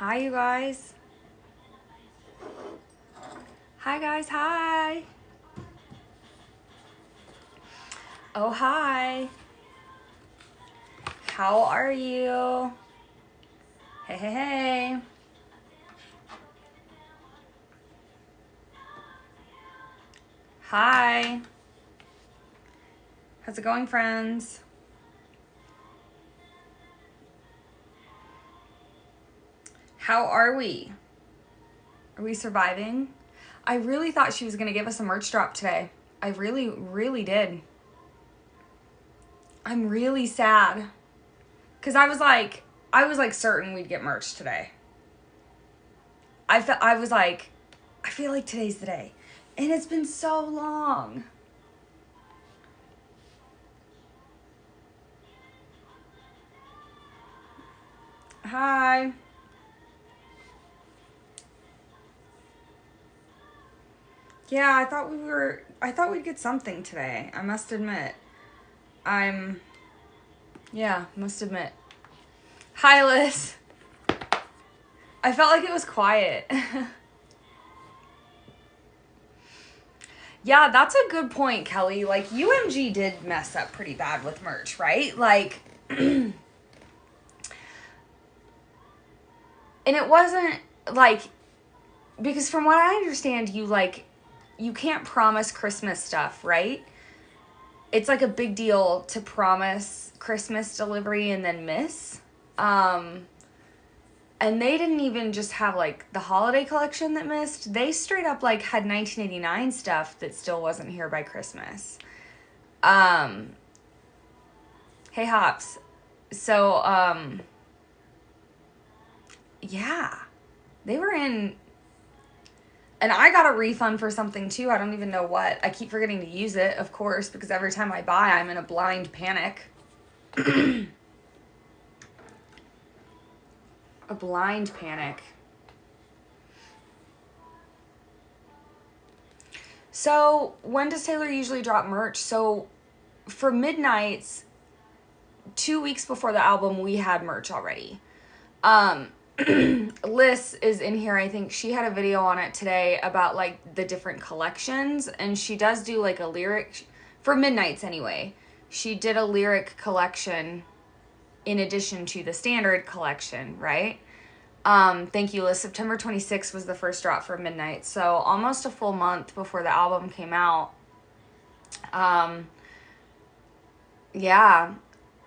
Hi, you guys. Hi, guys. Hi. Oh, hi. How are you? Hey, hey, hey. Hi. How's it going, friends? How are we? Are we surviving? I really thought she was going to give us a merch drop today. I really, really did. I'm really sad. Because I was like certain we'd get merch today. I was like, I feel like today's the day. And it's been so long. Hi. Yeah, I thought we'd get something today. I must admit. Must admit. Hi, Liz. I felt like it was quiet. Yeah, that's a good point, Kelly. Like, UMG did mess up pretty bad with merch, right? Like, and it wasn't, like, because from what I understand, you can't promise Christmas stuff, right? It's, like, a big deal to promise Christmas delivery and then miss. And they didn't even just have, like, the holiday collection that missed. They straight up, like, had 1989 stuff that still wasn't here by Christmas. Hey, Hops. So, yeah. They were in... And I got a refund for something, too. I don't even know what. I keep forgetting to use it, of course, because every time I buy, I'm in a blind panic. A blind panic. So, when does Taylor usually drop merch? So, for Midnights, 2 weeks before the album, we had merch already. Liz is in here. I think she had a video on it today about like the different collections, and she does do like a lyric for Midnights anyway. She did a lyric collection in addition to the standard collection, right? Thank you, Liz. September 26th was the first drop for Midnight, so almost a full month before the album came out. Yeah.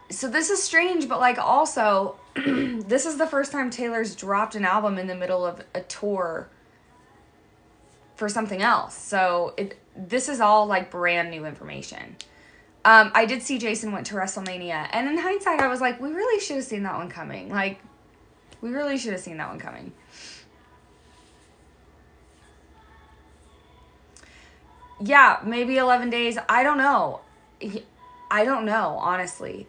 So this is strange, but like also this is the first time Taylor's dropped an album in the middle of a tour for something else. So this is all like brand new information. I did see Jason went to WrestleMania, and in hindsight I was like, we really should have seen that one coming. Like, we really should have seen that one coming. Yeah, maybe 11 days. I don't know. I don't know, honestly.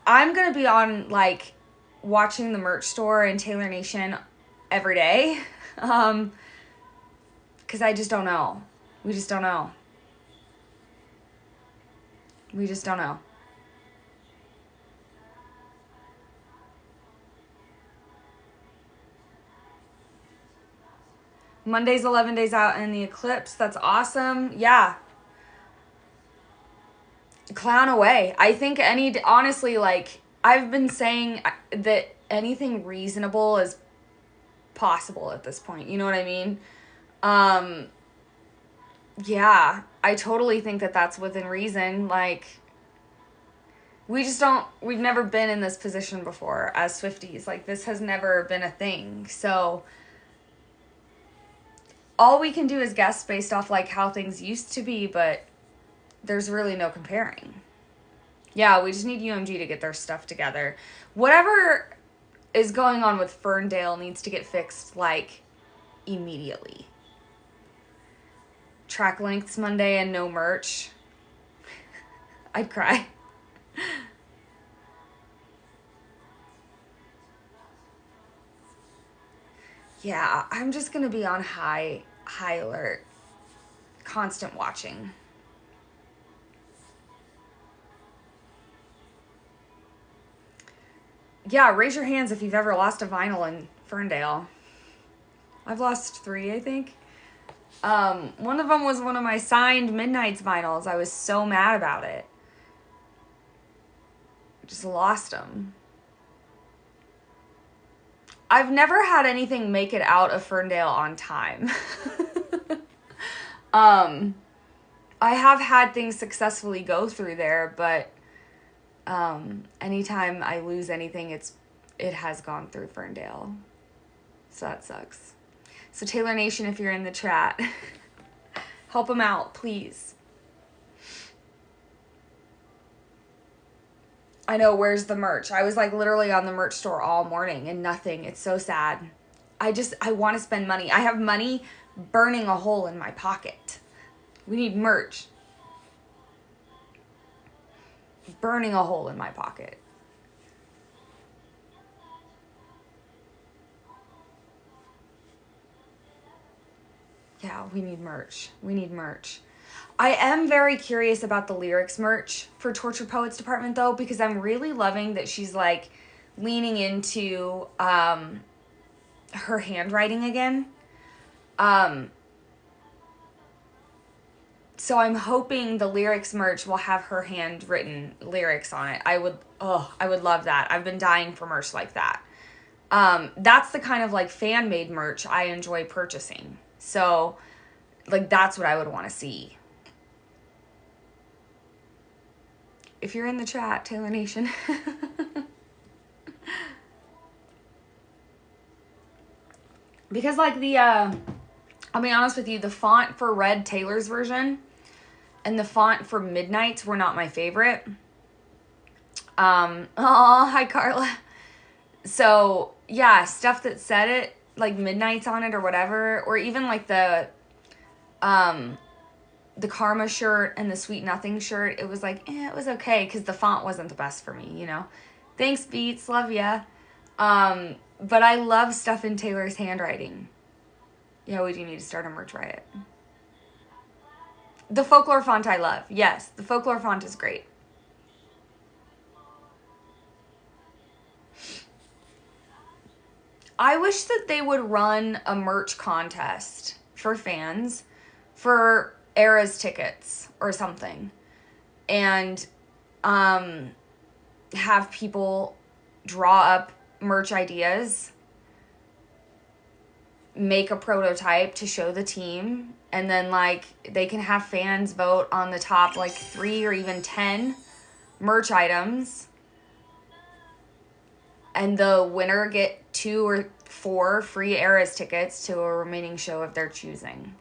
I'm going to be on, like, watching the merch store and Taylor Nation every day. Because I just don't know. We just don't know. We just don't know. Monday's 11 days out in the eclipse. That's awesome. Yeah. Clown away. I think honestly, like, I've been saying that anything reasonable is possible at this point. You know what I mean? Yeah, I totally think that that's within reason. Like, we've never been in this position before as Swifties. Like, this has never been a thing. So, all we can do is guess based off, like, how things used to be, but there's really no comparing. Yeah, we just need UMG to get their stuff together. Whatever is going on with Ferndale needs to get fixed, like, immediately. Track lengths Monday and no merch. I'd cry. Yeah, I'm just gonna be on high alert. Constant watching. Yeah, raise your hands if you've ever lost a vinyl in Ferndale. I've lost 3, I think. One of them was one of my signed Midnights vinyls. I was so mad about it. Just lost them. I've never had anything make it out of Ferndale on time. I have had things successfully go through there, but anytime I lose anything, it has gone through Ferndale. So that sucks. So Taylor Nation, if you're in the chat, help them out, please. I know, where's the merch? I was like literally on the merch store all morning and nothing. It's so sad. I want to spend money. I have money burning a hole in my pocket. We need merch. Burning a hole in my pocket. Yeah, we need merch. We need merch. I am very curious about the lyrics merch for Tortured Poets Department, though, because I'm really loving that she's, like, leaning into her handwriting again. So I'm hoping the lyrics merch will have her handwritten lyrics on it. I would love that. I've been dying for merch like that. That's the kind of, like, fan-made merch I enjoy purchasing. So, like, that's what I would want to see. If you're in the chat, Taylor Nation. Because, like, I'll be honest with you, the font for Red Taylor's version and the font for Midnight's were not my favorite. Hi, Carla. So, yeah, stuff that said it, like Midnight's on it or whatever, or even, like, the Karma shirt and the Sweet Nothing shirt, it was like, it was okay, because the font wasn't the best for me, you know? Thanks, Beats, love ya. But I love stuff in Taylor's handwriting. Yeah, we do need to start a merch riot. The Folklore font I love. Yes, the Folklore font is great. I wish that they would run a merch contest for fans for Eras tickets or something, and have people draw up merch ideas, make a prototype to show the team, and then, like, they can have fans vote on the top, like, 3 or even 10 merch items, and the winner get 2 or 4 free Eras tickets to a remaining show of their choosing.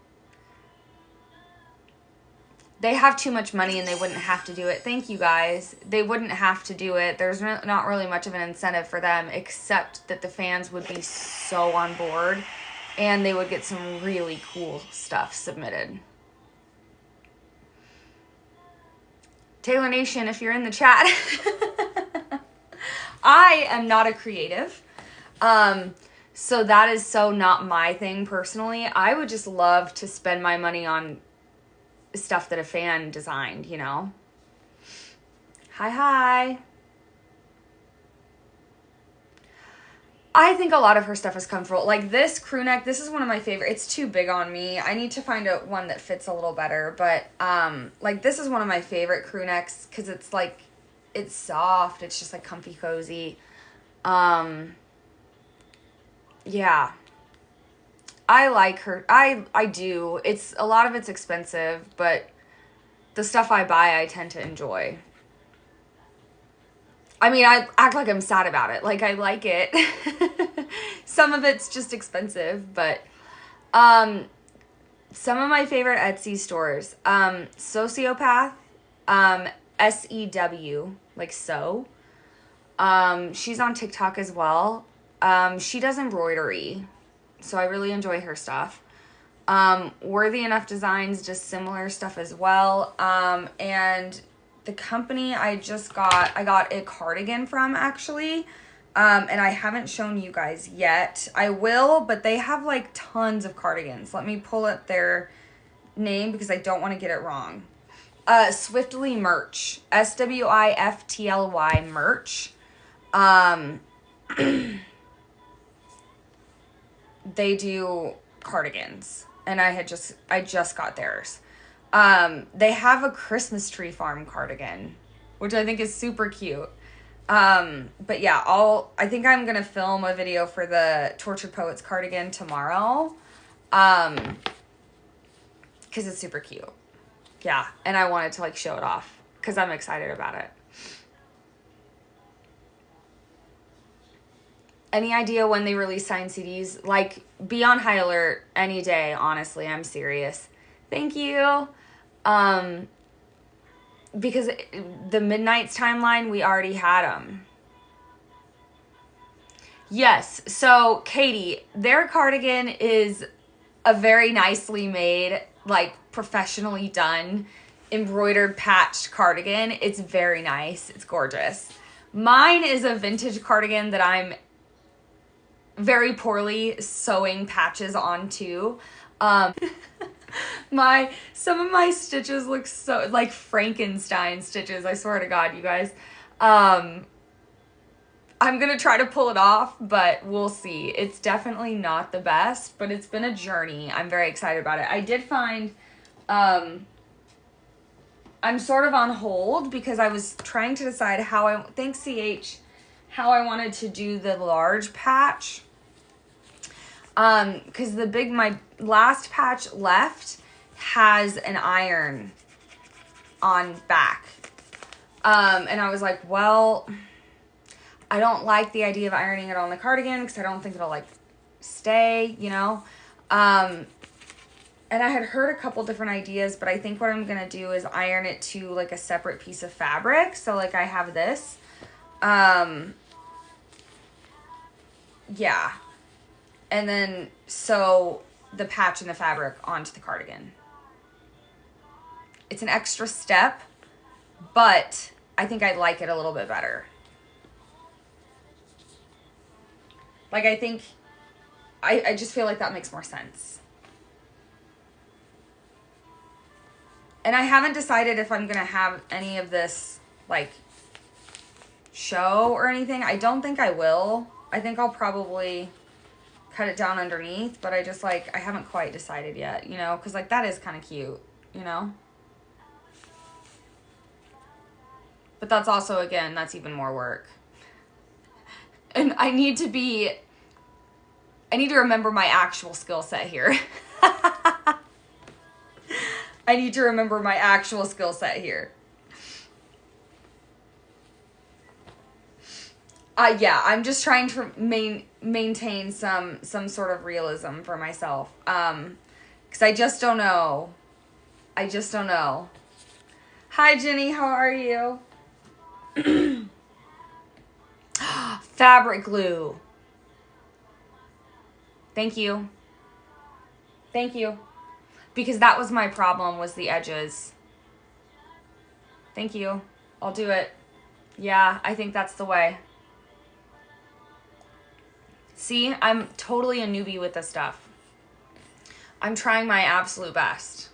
They have too much money and they wouldn't have to do it. Thank you, guys. They wouldn't have to do it. There's not really much of an incentive for them, except that the fans would be so on board and they would get some really cool stuff submitted. Taylor Nation, if you're in the chat. I am not a creative. So that is so not my thing personally. I would just love to spend my money on stuff that a fan designed, you know? Hi. I think a lot of her stuff is comfortable. Like this crew neck, this is one of my favorite. It's too big on me. I need to find out one that fits a little better. But, like, this is one of my favorite crew necks because it's, like, it's soft. It's just, like, comfy, cozy. Yeah. I like her. I do. A lot of it's expensive, but the stuff I buy, I tend to enjoy. I mean, I act like I'm sad about it. Like, I like it. Some of it's just expensive, but some of my favorite Etsy stores. Sociopath, SEW, like so. She's on TikTok as well. She does embroidery, so I really enjoy her stuff. Worthy Enough Designs does similar stuff as well. And the company I got a cardigan from, actually. And I haven't shown you guys yet. I will, but they have, like, tons of cardigans. Let me pull up their name because I don't want to get it wrong. Swiftly Merch. SWIFTLY Merch. they do cardigans, and I just got theirs. They have a Christmas tree farm cardigan, which I think is super cute. But yeah, I think I'm gonna film a video for the Tortured Poets cardigan tomorrow. Cause it's super cute. Yeah. And I wanted to like show it off cause I'm excited about it. Any idea when they release signed CDs? Like, be on high alert any day, honestly. I'm serious. Thank you. Because the Midnight's timeline, we already had them. Yes. So, Katie, their cardigan is a very nicely made, like, professionally done, embroidered patched cardigan. It's very nice. It's gorgeous. Mine is a vintage cardigan that I'm very poorly sewing patches onto. Some of my stitches look so like Frankenstein stitches, I swear to God, you guys. I'm gonna try to pull it off, but we'll see. It's definitely not the best, but it's been a journey. I'm very excited about it. I did find I'm sort of on hold because I was trying to decide how I wanted to do the large patch. Because my last patch left has an iron on back. And I was like, well, I don't like the idea of ironing it on the cardigan because I don't think it'll like stay, you know? And I had heard a couple different ideas, but I think what I'm going to do is iron it to like a separate piece of fabric. So like I have this, yeah. And then sew the patch and the fabric onto the cardigan. It's an extra step, but I think I'd like it a little bit better. Like, I think, I just feel like that makes more sense. And I haven't decided if I'm going to have any of this, like, show or anything. I don't think I will. I think I'll probably cut it down underneath, but I just like, I haven't quite decided yet, you know, because like that is kind of cute, you know, but that's also, again, that's even more work. And I need to remember my actual skill set here. I need to remember my actual skill set here. Yeah, I'm just trying to maintain some sort of realism for myself. Because I just don't know. Hi, Jenny. How are you? Fabric glue. Thank you. Because that was my problem, was the edges. Thank you. I'll do it. Yeah, I think that's the way. See, I'm totally a newbie with this stuff. I'm trying my absolute best.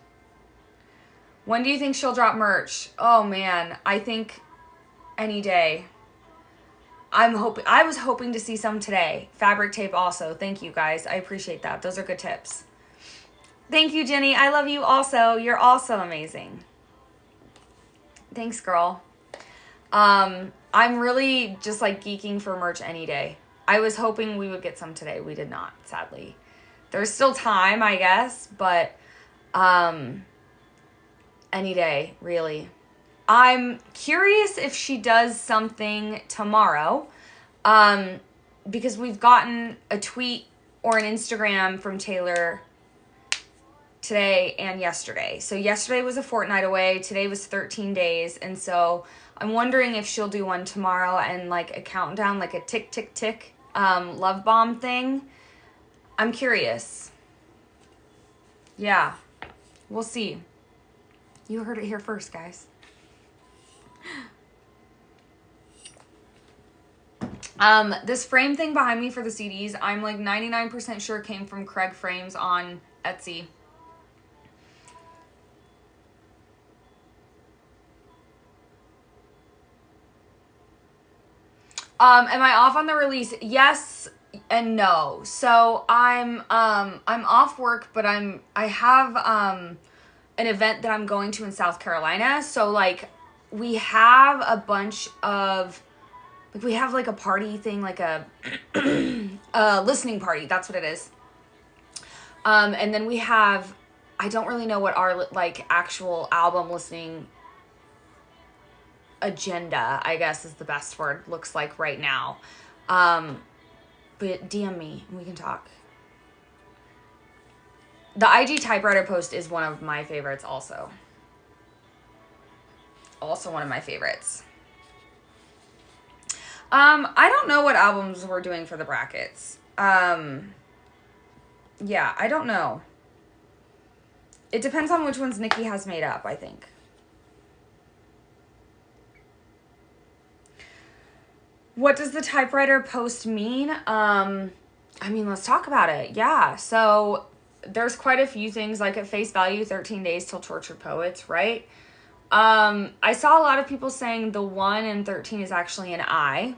When do you think she'll drop merch? Oh man, I think any day. I was hoping to see some today. Fabric tape also. Thank you guys. I appreciate that. Those are good tips. Thank you, Jenny. I love you also. You're also amazing. Thanks, girl. I'm really just like geeking for merch any day. I was hoping we would get some today. We did not, sadly. There's still time, I guess, but any day, really. I'm curious if she does something tomorrow, because we've gotten a tweet or an Instagram from Taylor today and yesterday. So yesterday was a fortnight away. Today was 13 days. And so I'm wondering if she'll do one tomorrow and like a countdown, like a tick, tick, tick, love bomb thing. I'm curious. Yeah, we'll see. You heard it here first, guys. This frame thing behind me for the CDs, I'm like 99% sure came from Craig Frames on Etsy. Am I off on the release? Yes and no. So I'm off work, but I have an event that I'm going to in South Carolina. So like we have a bunch of like we have like a party thing, like a listening party. That's what it is. And then we have, I don't really know what our like actual album listening agenda, I guess is the best word, looks like right now. But DM me and we can talk. The IG typewriter post is one of my favorites also. Also one of my favorites. I don't know what albums we're doing for the brackets. Yeah, I don't know. It depends on which ones Nikki has made up, I think. What does the typewriter post mean? I mean, let's talk about it. Yeah, so there's quite a few things, like at face value, 13 days till Tortured Poets, right? I saw a lot of people saying the 1 and 13 is actually an I.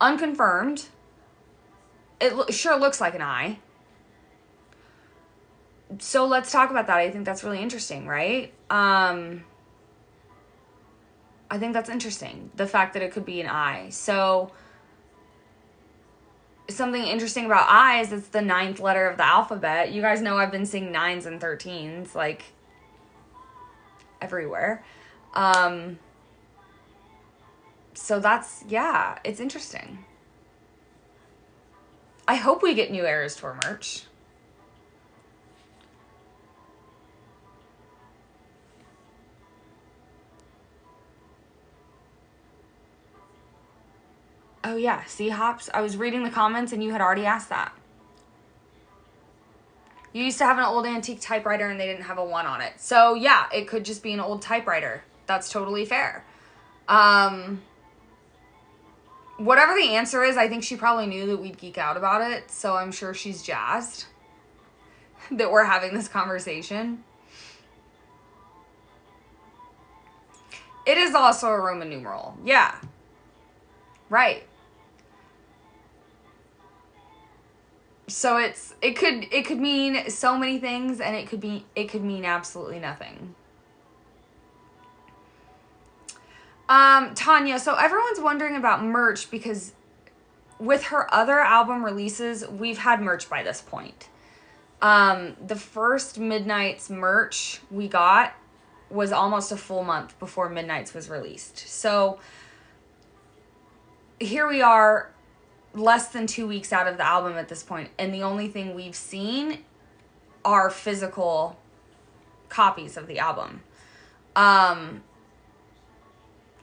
Unconfirmed. It sure looks like an I. So let's talk about that. I think that's really interesting, right? I think that's interesting, the fact that it could be an I. So something interesting about I is it's the 9th letter of the alphabet. You guys know I've been seeing 9s and 13s like everywhere. So that's, yeah, it's interesting. I hope we get new Eras Tour merch. Oh yeah, see, Hops? I was reading the comments and you had already asked that. You used to have an old antique typewriter and they didn't have a 1 on it. So yeah, it could just be an old typewriter. That's totally fair. Whatever the answer is, I think she probably knew that we'd geek out about it. So I'm sure she's jazzed that we're having this conversation. It is also a Roman numeral. Yeah. Right. So it could mean so many things, and it could mean absolutely nothing. Tanya, so everyone's wondering about merch because with her other album releases, we've had merch by this point. The first Midnight's merch we got was almost a full month before Midnight's was released. So here we are, less than 2 weeks out of the album at this point, and the only thing we've seen are physical copies of the album,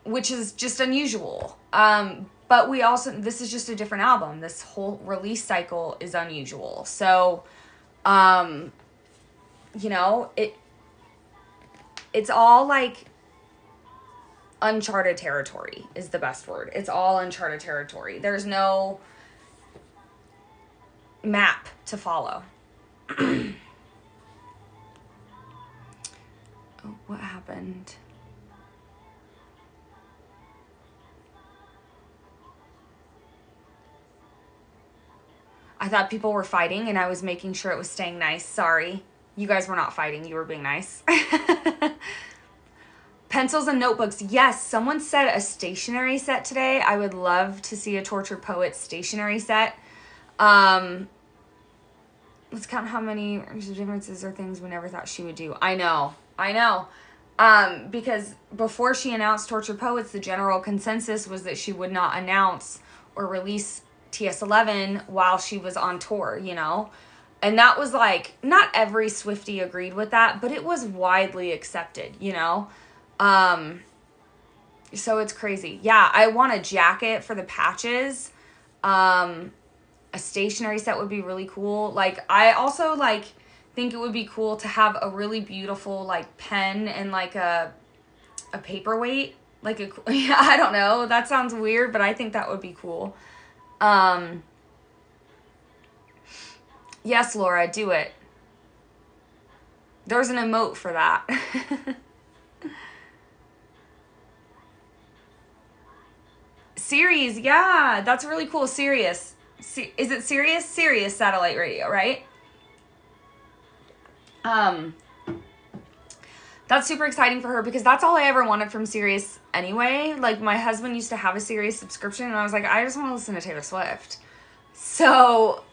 which is just unusual. But we also, this is just a different album. This whole release cycle is unusual. So, you know, it's all like uncharted territory is the best word. It's all uncharted territory. There's no map to follow. Oh, what happened? I thought people were fighting and I was making sure it was staying nice. Sorry. You guys were not fighting. You were being nice. Pencils and notebooks. Yes, someone said a stationery set today. I would love to see a Tortured Poet stationery set. Let's count how many differences or things we never thought she would do. I know. Because before she announced Tortured Poets, the general consensus was that she would not announce or release TS11 while she was on tour, you know? And that was like, not every Swiftie agreed with that, but it was widely accepted, you know? So it's crazy. Yeah, I want a jacket for the patches. A stationery set would be really cool. Like, I also, like, think it would be cool to have a really beautiful, like, pen and, like, a paperweight. Like, I don't know. That sounds weird, but I think that would be cool. Yes, Laura, do it. There's an emote for that. Series, yeah, that's really cool. Sirius. Is it Sirius? Sirius satellite radio, right? That's super exciting for her because that's all I ever wanted from Sirius anyway. Like, my husband used to have a Sirius subscription, and I was like, I just want to listen to Taylor Swift. So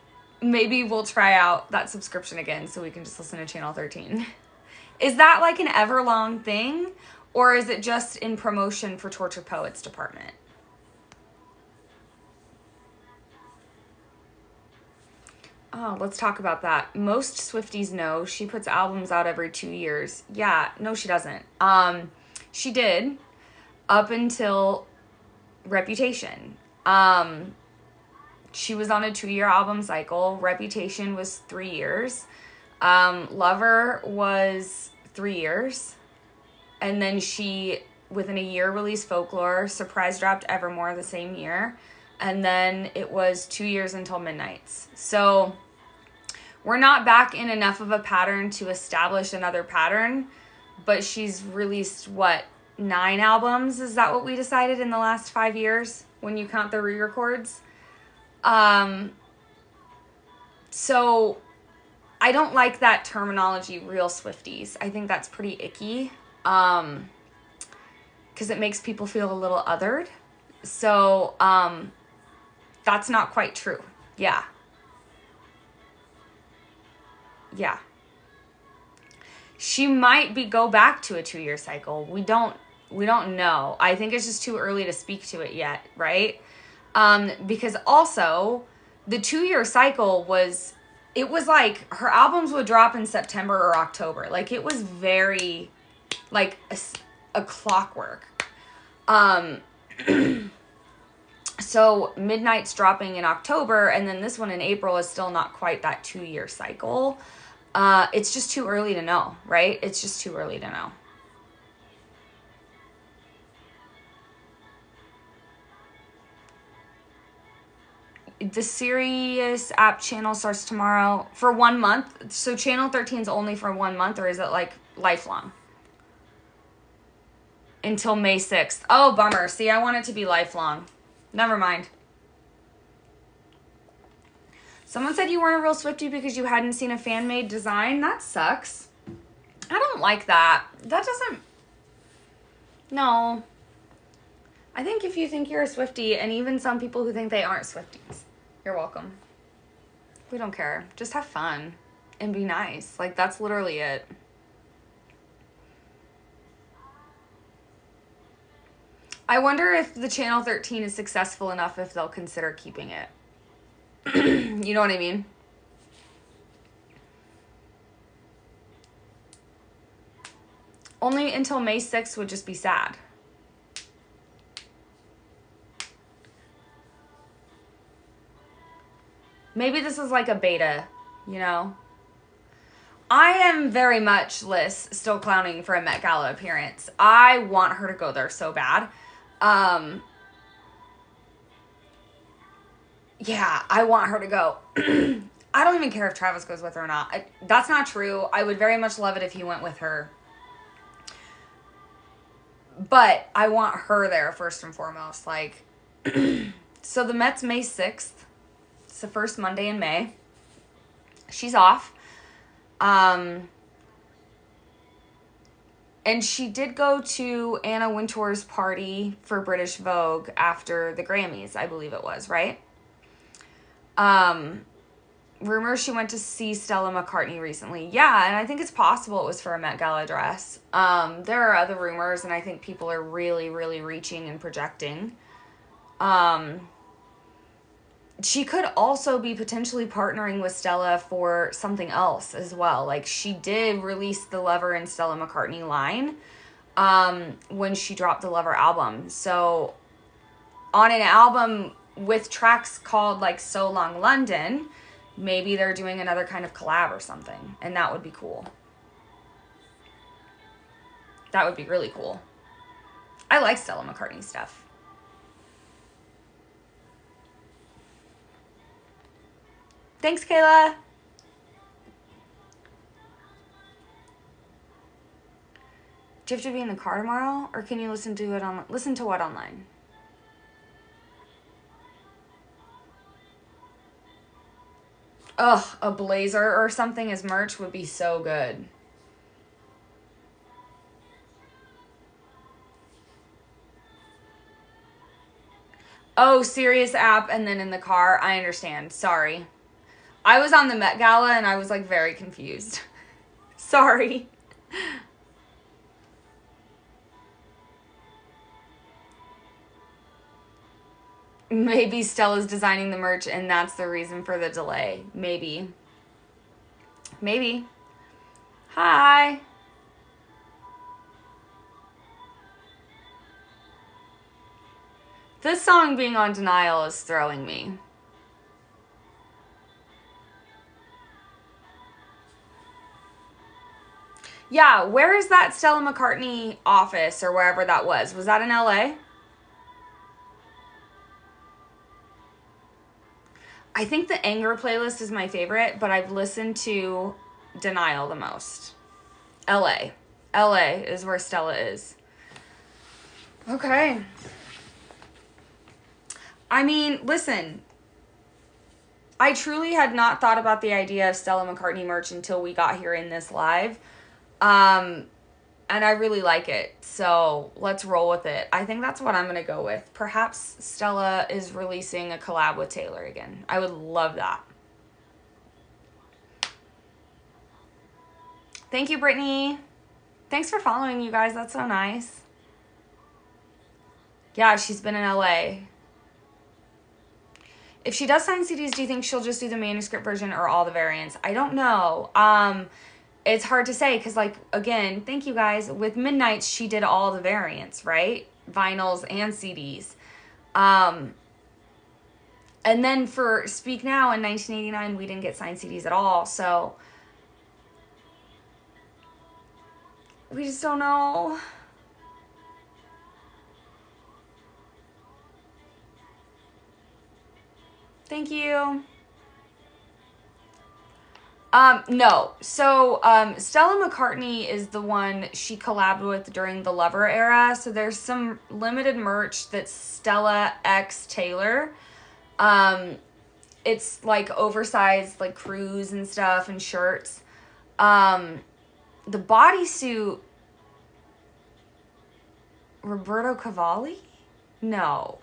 maybe we'll try out that subscription again so we can just listen to Channel 13. Is that like an ever-long thing, or is it just in promotion for Tortured Poets Department? Oh, let's talk about that. Most Swifties know she puts albums out every 2 years. Yeah, no, she doesn't. She did up until Reputation. She was on a 2-year album cycle. Reputation was 3 years. Lover was 3 years. And then she, within a year, released Folklore. Surprise dropped Evermore the same year. And then it was 2 years until Midnights. So we're not back in enough of a pattern to establish another pattern, but she's released, 9 albums? Is that what we decided in the last 5 years when you count the re-records? So I don't like that terminology, real Swifties. I think that's pretty icky, because it makes people feel a little othered. So that's not quite true. Yeah. She might go back to a 2-year cycle. We don't know. I think it's just too early to speak to it yet, right? Because also the 2-year cycle was like her albums would drop in September or October. Like, it was very like a clockwork. So Midnight's dropping in October, and then this one in April is still not quite that 2-year cycle. It's just too early to know, right? It's just too early to know. The Sirius app channel starts tomorrow for 1 month. So Channel 13 is only for 1 month, or is it like lifelong? Until May 6th. Oh, bummer. See, I want it to be lifelong. Never mind. Someone said you weren't a real Swiftie because you hadn't seen a fan-made design. That sucks. I don't like that. That doesn't... No. I think if you think you're a Swiftie, and even some people who think they aren't Swifties, you're welcome. We don't care. Just have fun and be nice. Like, that's literally it. I wonder if the Channel 13 is successful enough if they'll consider keeping it. You know what I mean? Only until May 6th would just be sad. Maybe this is like a beta, you know? I am very much, Liz, still clowning for a Met Gala appearance. I want her to go there so bad. Yeah, I want her to go. I don't even care if Travis goes with her or not. That's not true. I would very much love it if he went with her. But I want her there first and foremost. Like, so the Met's May 6th. It's the first Monday in May. She's off. And she did go to Anna Wintour's party for British Vogue after the Grammys, I believe it was, right? Rumors she went to see Stella McCartney recently. Yeah, and I think it's possible it was for a Met Gala dress. There are other rumors, and I think people are really, really reaching and projecting. She could also be potentially partnering with Stella for something else as well. Like, she did release the Lover and Stella McCartney line when she dropped the Lover album. So on an album with tracks called like So Long London, maybe they're doing another kind of collab or something, and that would be cool. That would be really cool. I like Stella McCartney stuff. Thanks, Kayla. Do you have to be in the car tomorrow, or can you listen to what online? Ugh, a blazer or something as merch would be so good. Oh, Sirius app and then in the car. I understand. Sorry. I was on the Met Gala and I was like very confused. Sorry. Maybe Stella's designing the merch and that's the reason for the delay. Maybe. Maybe. Hi. This song being on Denial is throwing me. Yeah, where is that Stella McCartney office or wherever that was? Was that in LA? I think the Anger playlist is my favorite, but I've listened to Denial the most. LA. LA is where Stella is. Okay. I mean, listen. I truly had not thought about the idea of Stella McCartney merch until we got here in this live. And I really like it. So let's roll with it. I think that's what I'm going to go with. Perhaps Stella is releasing a collab with Taylor again. I would love that. Thank you, Brittany. Thanks for following, you guys. That's so nice. Yeah, she's been in LA. If she does sign CDs, do you think she'll just do the manuscript version or all the variants? I don't know. It's hard to say because, like, again, thank you guys. With Midnights, she did all the variants, right? Vinyls and CDs. And then for Speak Now in 1989, we didn't get signed CDs at all. So we just don't know. Thank you. No. So, Stella McCartney is the one she collabed with during the Lover era. So there's some limited merch that's Stella X Taylor. It's like oversized, like crews and stuff and shirts. The bodysuit, Roberto Cavalli? No.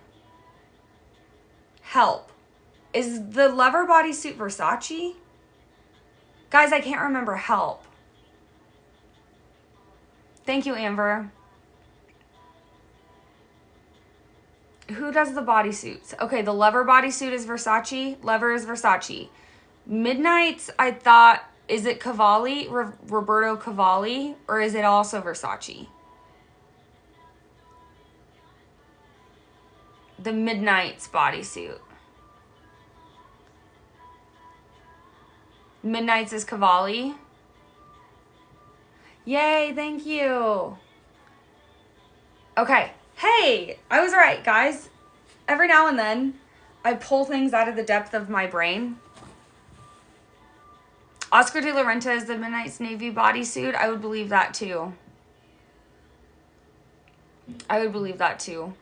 Help. Is the Lover bodysuit Versace? Guys, I can't remember. Help. Thank you, Amber. Who does the bodysuits? Okay, the Lover bodysuit is Versace. Lover is Versace. Midnights, I thought, is it Cavalli, Roberto Cavalli, or is it also Versace? The Midnights bodysuit. Midnights is Cavalli. Yay, thank you. Okay. Hey, I was right, guys. Every now and then, I pull things out of the depth of my brain. Oscar de la Renta is the Midnight's navy bodysuit. I would believe that too. I would believe that too.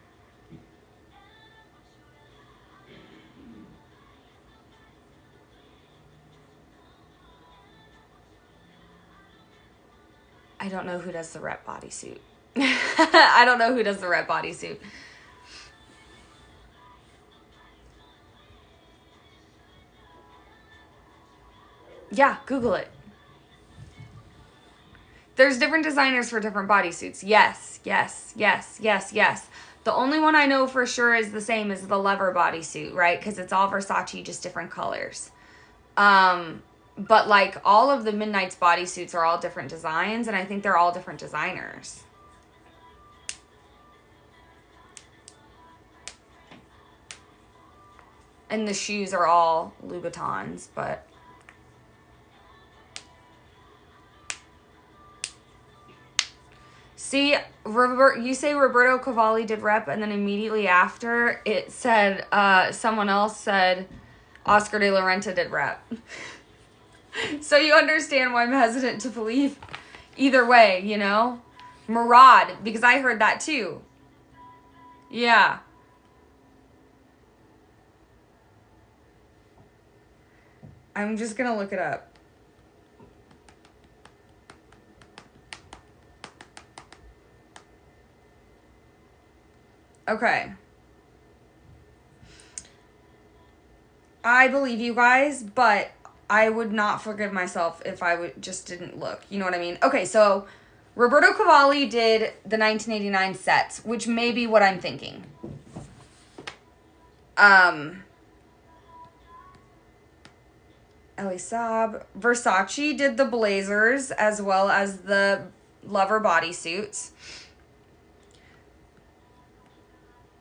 I don't know who does the Rep bodysuit. I don't know who does the Rep bodysuit. Yeah, Google it. There's different designers for different bodysuits. Yes, yes, yes, yes, yes. The only one I know for sure is the same as the Lover bodysuit, right? Because it's all Versace, just different colors. But like all of the Midnight's bodysuits are all different designs, and I think they're all different designers. And the shoes are all Louboutins, but see, you say Roberto Cavalli did Rep, and then immediately after it said, someone else said Oscar de la Renta did Rep. So you understand why I'm hesitant to believe either way, you know? Murad, because I heard that too. Yeah. I'm just gonna look it up. Okay. I believe you guys, but I would not forgive myself if I just didn't look. You know what I mean? Okay, so Roberto Cavalli did the 1989 sets, which may be what I'm thinking. Elie Saab. Versace did the blazers as well as the lover bodysuits.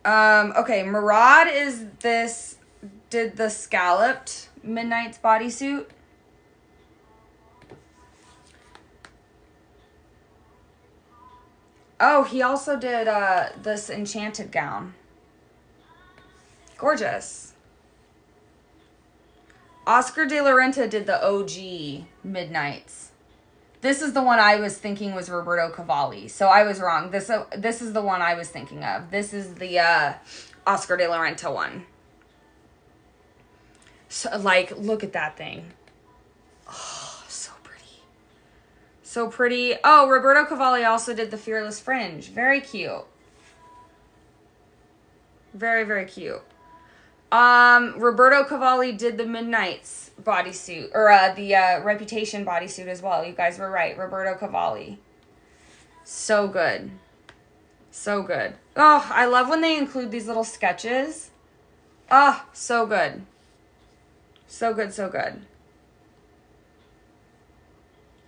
Okay, Murad did the scalloped Midnight's bodysuit. Oh, he also did this enchanted gown. Gorgeous. Oscar de la Renta did the OG Midnights. This is the one I was thinking was Roberto Cavalli. So I was wrong. This is the one I was thinking of. This is the Oscar de la Renta one. So, like, look at that thing. Oh, so pretty. So pretty. Oh, Roberto Cavalli also did the Fearless Fringe. Very cute. Very, very cute. Roberto Cavalli did the Midnight's bodysuit, or the Reputation bodysuit as well. You guys were right. Roberto Cavalli. So good. So good. Oh, I love when they include these little sketches. Oh, so good. So good, so good.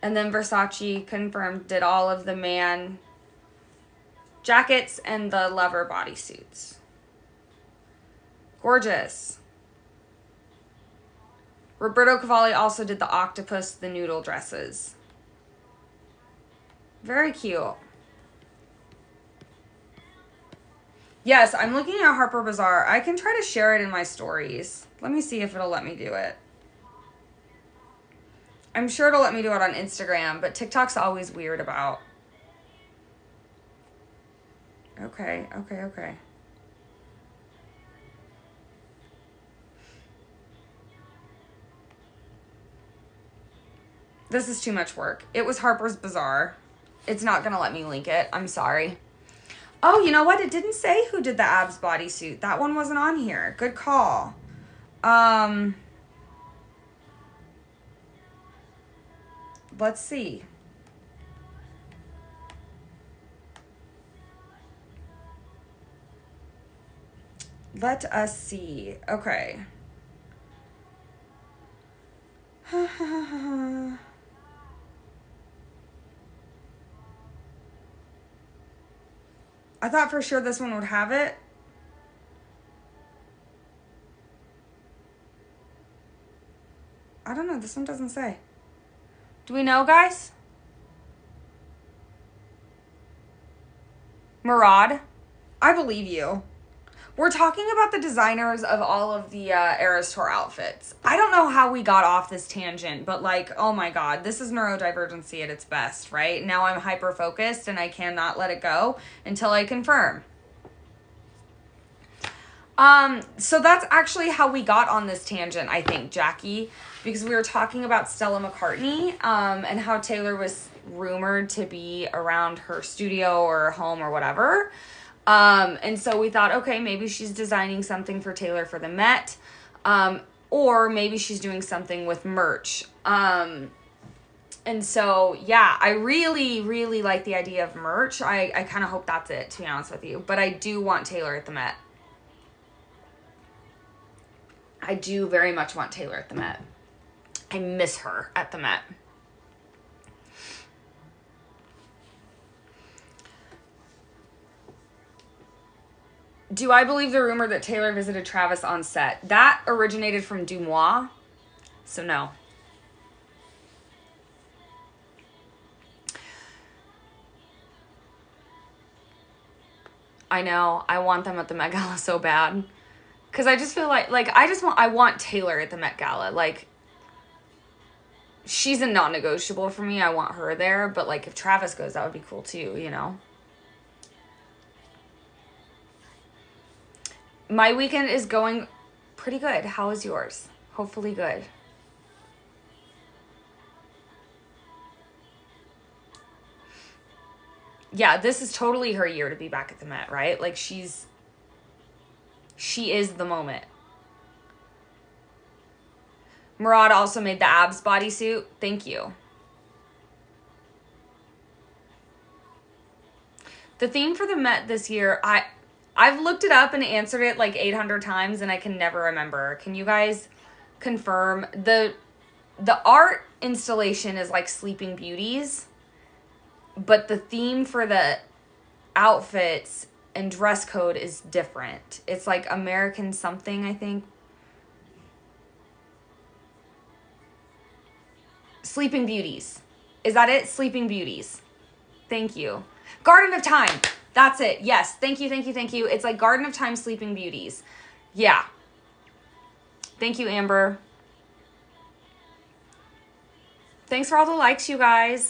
And then Versace confirmed did all of the man jackets and the lover bodysuits. Gorgeous. Roberto Cavalli also did the octopus, the noodle dresses. Very cute. Yes, I'm looking at Harper Bazaar. I can try to share it in my stories. Let me see if it'll let me do it. I'm sure it'll let me do it on Instagram, but TikTok's always weird about. Okay. This is too much work. It was Harper's Bazaar. It's not going to let me link it. I'm sorry. Oh, you know what? It didn't say who did the abs bodysuit. That one wasn't on here. Good call. Let's see. Let us see. Okay. I thought for sure this one would have it. I don't know. This one doesn't say. Do we know, guys? Murad, I believe you. We're talking about the designers of all of the Eras Tour outfits. I don't know how we got off this tangent, but like, oh my God, this is neurodivergency at its best, right? Now I'm hyper-focused and I cannot let it go until I confirm. So that's actually how we got on this tangent, I think, Jackie, because we were talking about Stella McCartney and how Taylor was rumored to be around her studio or home or whatever. And so we thought, okay, maybe she's designing something for Taylor for the Met, or maybe she's doing something with merch. And so, yeah, I really, really like the idea of merch. I kind of hope that's it, to be honest with you, but I do want Taylor at the Met. I do very much want Taylor at the Met. I miss her at the Met. Do I believe the rumor that Taylor visited Travis on set? That originated from Dumois, so no. I know. I want them at the Met Gala so bad. Because I just feel like I want Taylor at the Met Gala. Like, she's a non-negotiable for me. I want her there. But, like, if Travis goes, that would be cool too, you know? My weekend is going pretty good. How is yours? Hopefully good. yeah, this is totally her year to be back at the Met, right? Like, she is the moment. Murad also made the abs bodysuit. Thank you. The theme for the Met this year, I've looked it up and answered it like 800 times and I can never remember. Can you guys confirm? The art installation is like Sleeping Beauties, but the theme for the outfits and dress code is different. It's like American something, I think. Sleeping Beauties. Is that it? Sleeping Beauties. Thank you. Garden of Time. That's it. Yes. Thank you, thank you, thank you. It's like Garden of Time Sleeping Beauties. Yeah. Thank you, Amber. Thanks for all the likes, you guys.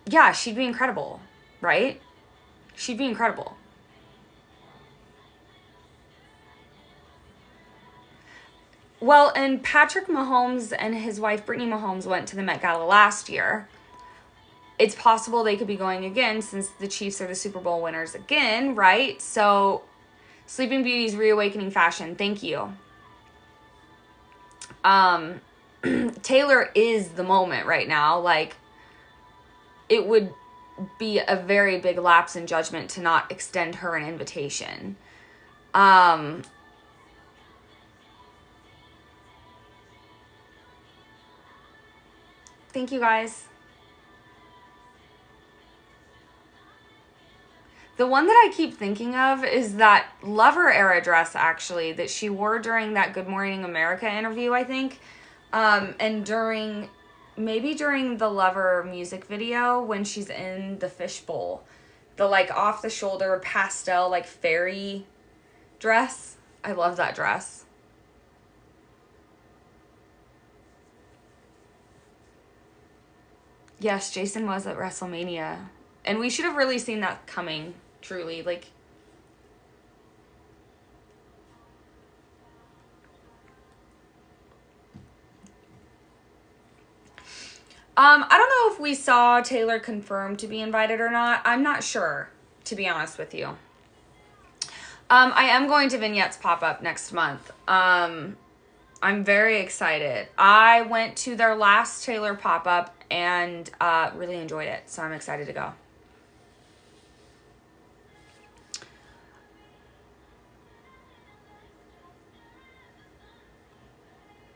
Yeah, she'd be incredible, right? She'd be incredible. Well, and Patrick Mahomes and his wife Brittany Mahomes went to the Met Gala last year. It's possible they could be going again since the Chiefs are the Super Bowl winners again, right? So, Sleeping Beauty's reawakening fashion. Thank you. Taylor is the moment right now. Like, it would be a very big lapse in judgment to not extend her an invitation. Thank you, guys. The one that I keep thinking of is that Lover era dress, actually, that she wore during that Good Morning America interview, I think. And maybe during the Lover music video when she's in the fishbowl. The, like, off-the-shoulder pastel, like, fairy dress. I love that dress. Yes, Jason was at WrestleMania. And we should have really seen that coming, truly. Like, I don't know if we saw Taylor confirmed to be invited or not. I'm not sure, to be honest with you. I am going to Vignettes pop-up next month. I'm very excited. I went to their last Taylor pop-up and really enjoyed it, so I'm excited to go.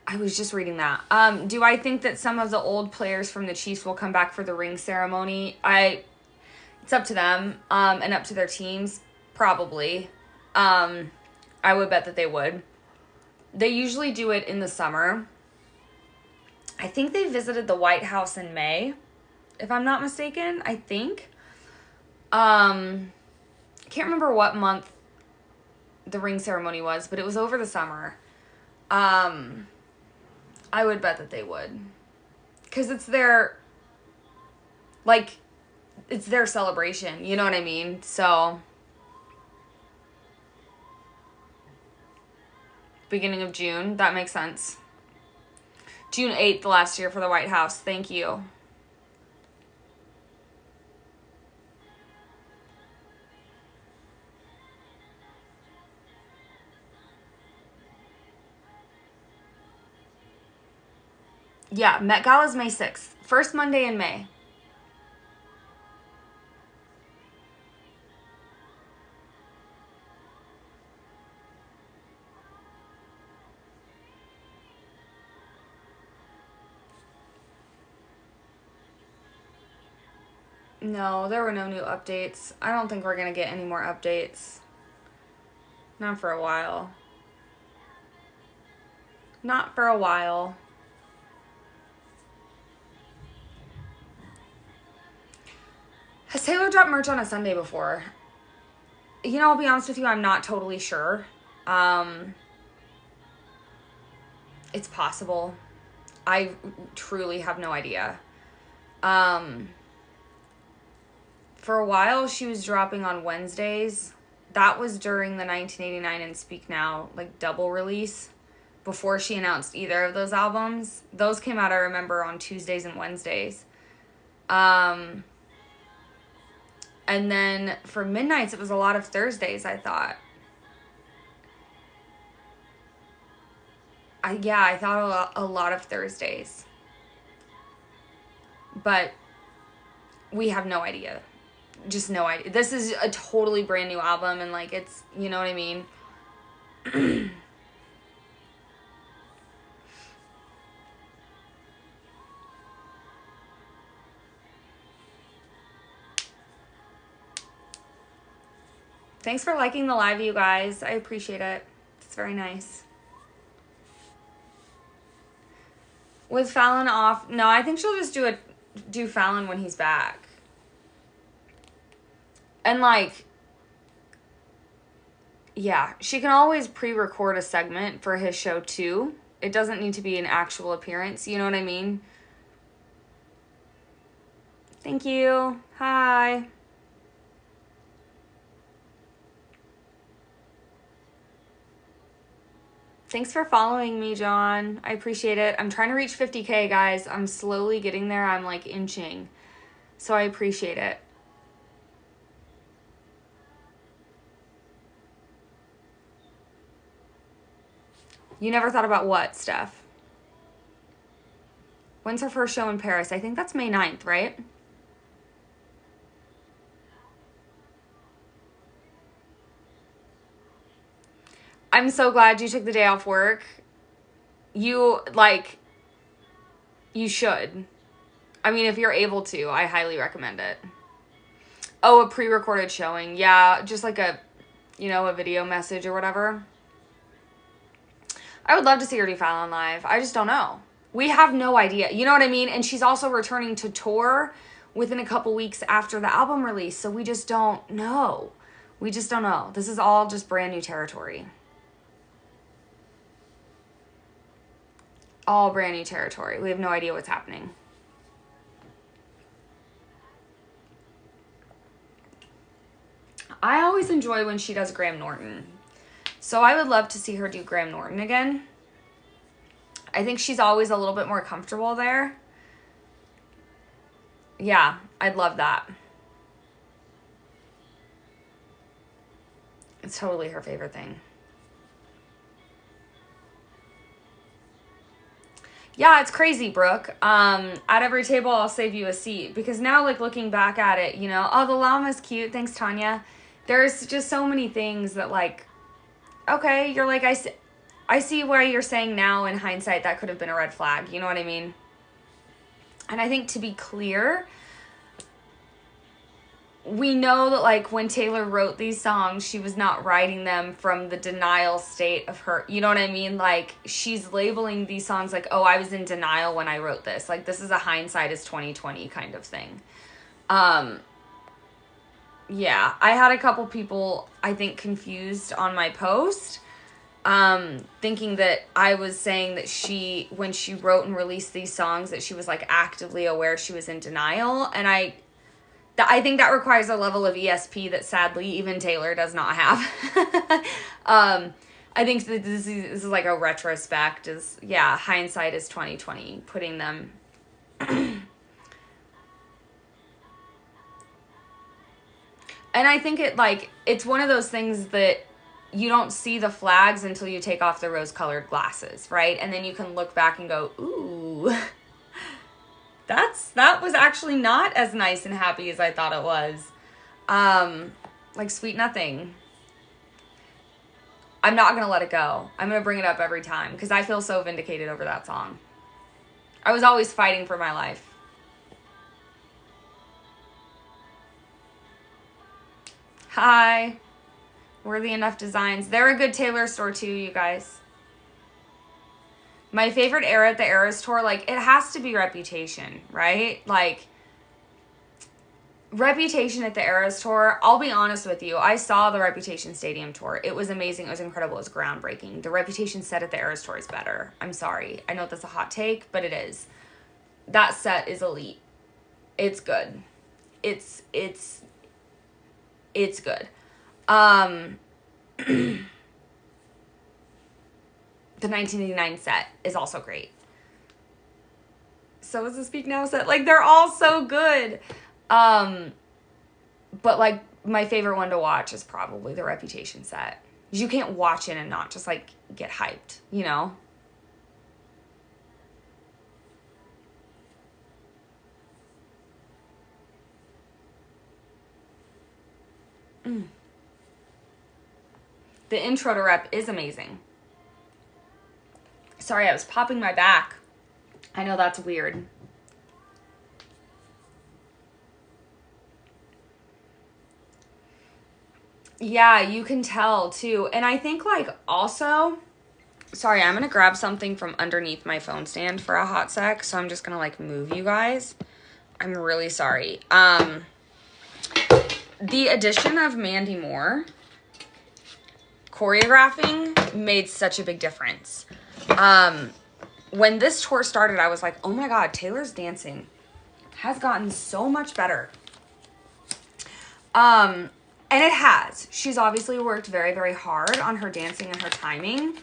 I was just reading that. Do I think that some of the old players from the Chiefs will come back for the ring ceremony? It's up to them and up to their teams, probably. I would bet that they would. They usually do it in the summer. I think they visited the White House in May, if I'm not mistaken. I think. Can't remember what month the ring ceremony was, but it was over the summer. I would bet that they would. Because it's their, like, it's their celebration. You know what I mean? So, beginning of June. That makes sense. June 8th last year for the White House. Thank you. Yeah, Met Gala's May 6th. First Monday in May. No, there were no new updates. I don't think we're going to get any more updates. Not for a while. Not for a while. Has Taylor dropped merch on a Sunday before? You know, I'll be honest with you, I'm not totally sure. It's possible. I truly have no idea. For a while, she was dropping on Wednesdays. That was during the 1989 and Speak Now, like, double release before she announced either of those albums. Those came out, I remember, on Tuesdays and Wednesdays. And then for Midnights, it was a lot of Thursdays, I thought. I thought a lot of Thursdays. But we have no idea. Just no idea. This is a totally brand new album, and like, it's, you know what I mean? Thanks for liking the live, you guys. I appreciate it. It's very nice. With Fallon off, no, I think she'll just do Fallon when he's back. And like, yeah, she can always pre-record a segment for his show too. It doesn't need to be an actual appearance, you know what I mean? Thank you. Hi. Thanks for following me, John. I appreciate it. I'm trying to reach 50K, guys. I'm slowly getting there. I'm like inching. So I appreciate it. You never thought about what, Steph? When's her first show in Paris? I think that's May 9th, right? I'm so glad you took the day off work. You should. I mean, if you're able to, I highly recommend it. Oh, a pre-recorded showing. Yeah, just like a video message or whatever. I would love to see her do Fallon live. I just don't know. We have no idea. You know what I mean? And she's also returning to tour within a couple weeks after the album release. So we just don't know. We just don't know. This is all just brand new territory. All brand new territory. We have no idea what's happening. I always enjoy when she does Graham Norton. So I would love to see her do Graham Norton again. I think she's always a little bit more comfortable there. Yeah, I'd love that. It's totally her favorite thing. Yeah, it's crazy, Brooke. At every table, I'll save you a seat. Because now, like, looking back at it, oh, the llama's cute. Thanks, Tanya. There's just so many things that, like, okay, you're like, I see why you're saying now in hindsight that could have been a red flag. You know what I mean? And I think, to be clear, we know that, like, when Taylor wrote these songs, she was not writing them from the denial state of her, you know what I mean? Like, she's labeling these songs like, oh, I was in denial when I wrote this. Like, this is a hindsight is 2020 kind of thing. Yeah, I had a couple people, I think, confused on my post, thinking that I was saying that when she wrote and released these songs, that she was, like, actively aware she was in denial. And I think that requires a level of ESP that sadly even Taylor does not have. I think that this is like a retrospect. Hindsight is 2020, putting them. And I think it's one of those things that you don't see the flags until you take off the rose-colored glasses, right? And then you can look back and go, ooh. That was actually not as nice and happy as I thought it was. Like Sweet Nothing. I'm not going to let it go. I'm going to bring it up every time because I feel so vindicated over that song. I was always fighting for my life. Hi. Worthy Enough Designs. They're a good Taylor store too, you guys. My favorite era at the Eras Tour, like, it has to be Reputation, right? Like, Reputation at the Eras Tour, I'll be honest with you, I saw the Reputation Stadium Tour. It was amazing. It was incredible. It was groundbreaking. The Reputation set at the Eras Tour is better. I'm sorry. I know that's a hot take, but it is. That set is elite. It's good. It's good. The 1989 set is also great. So is the Speak Now set. Like, they're all so good. But, like, my favorite one to watch is probably the Reputation set. You can't watch it and not just, like, get hyped, you know? The intro to Rep is amazing. Sorry, I was popping my back. I know that's weird. Yeah, you can tell too. And I think like also, sorry, I'm gonna grab something from underneath my phone stand for a hot sec. So I'm just gonna like move you guys. I'm really sorry. The addition of Mandy Moore choreographing made such a big difference. When this tour started, I was like, oh my God, Taylor's dancing has gotten so much better. And it has. She's obviously worked very, very hard on her dancing and her timing.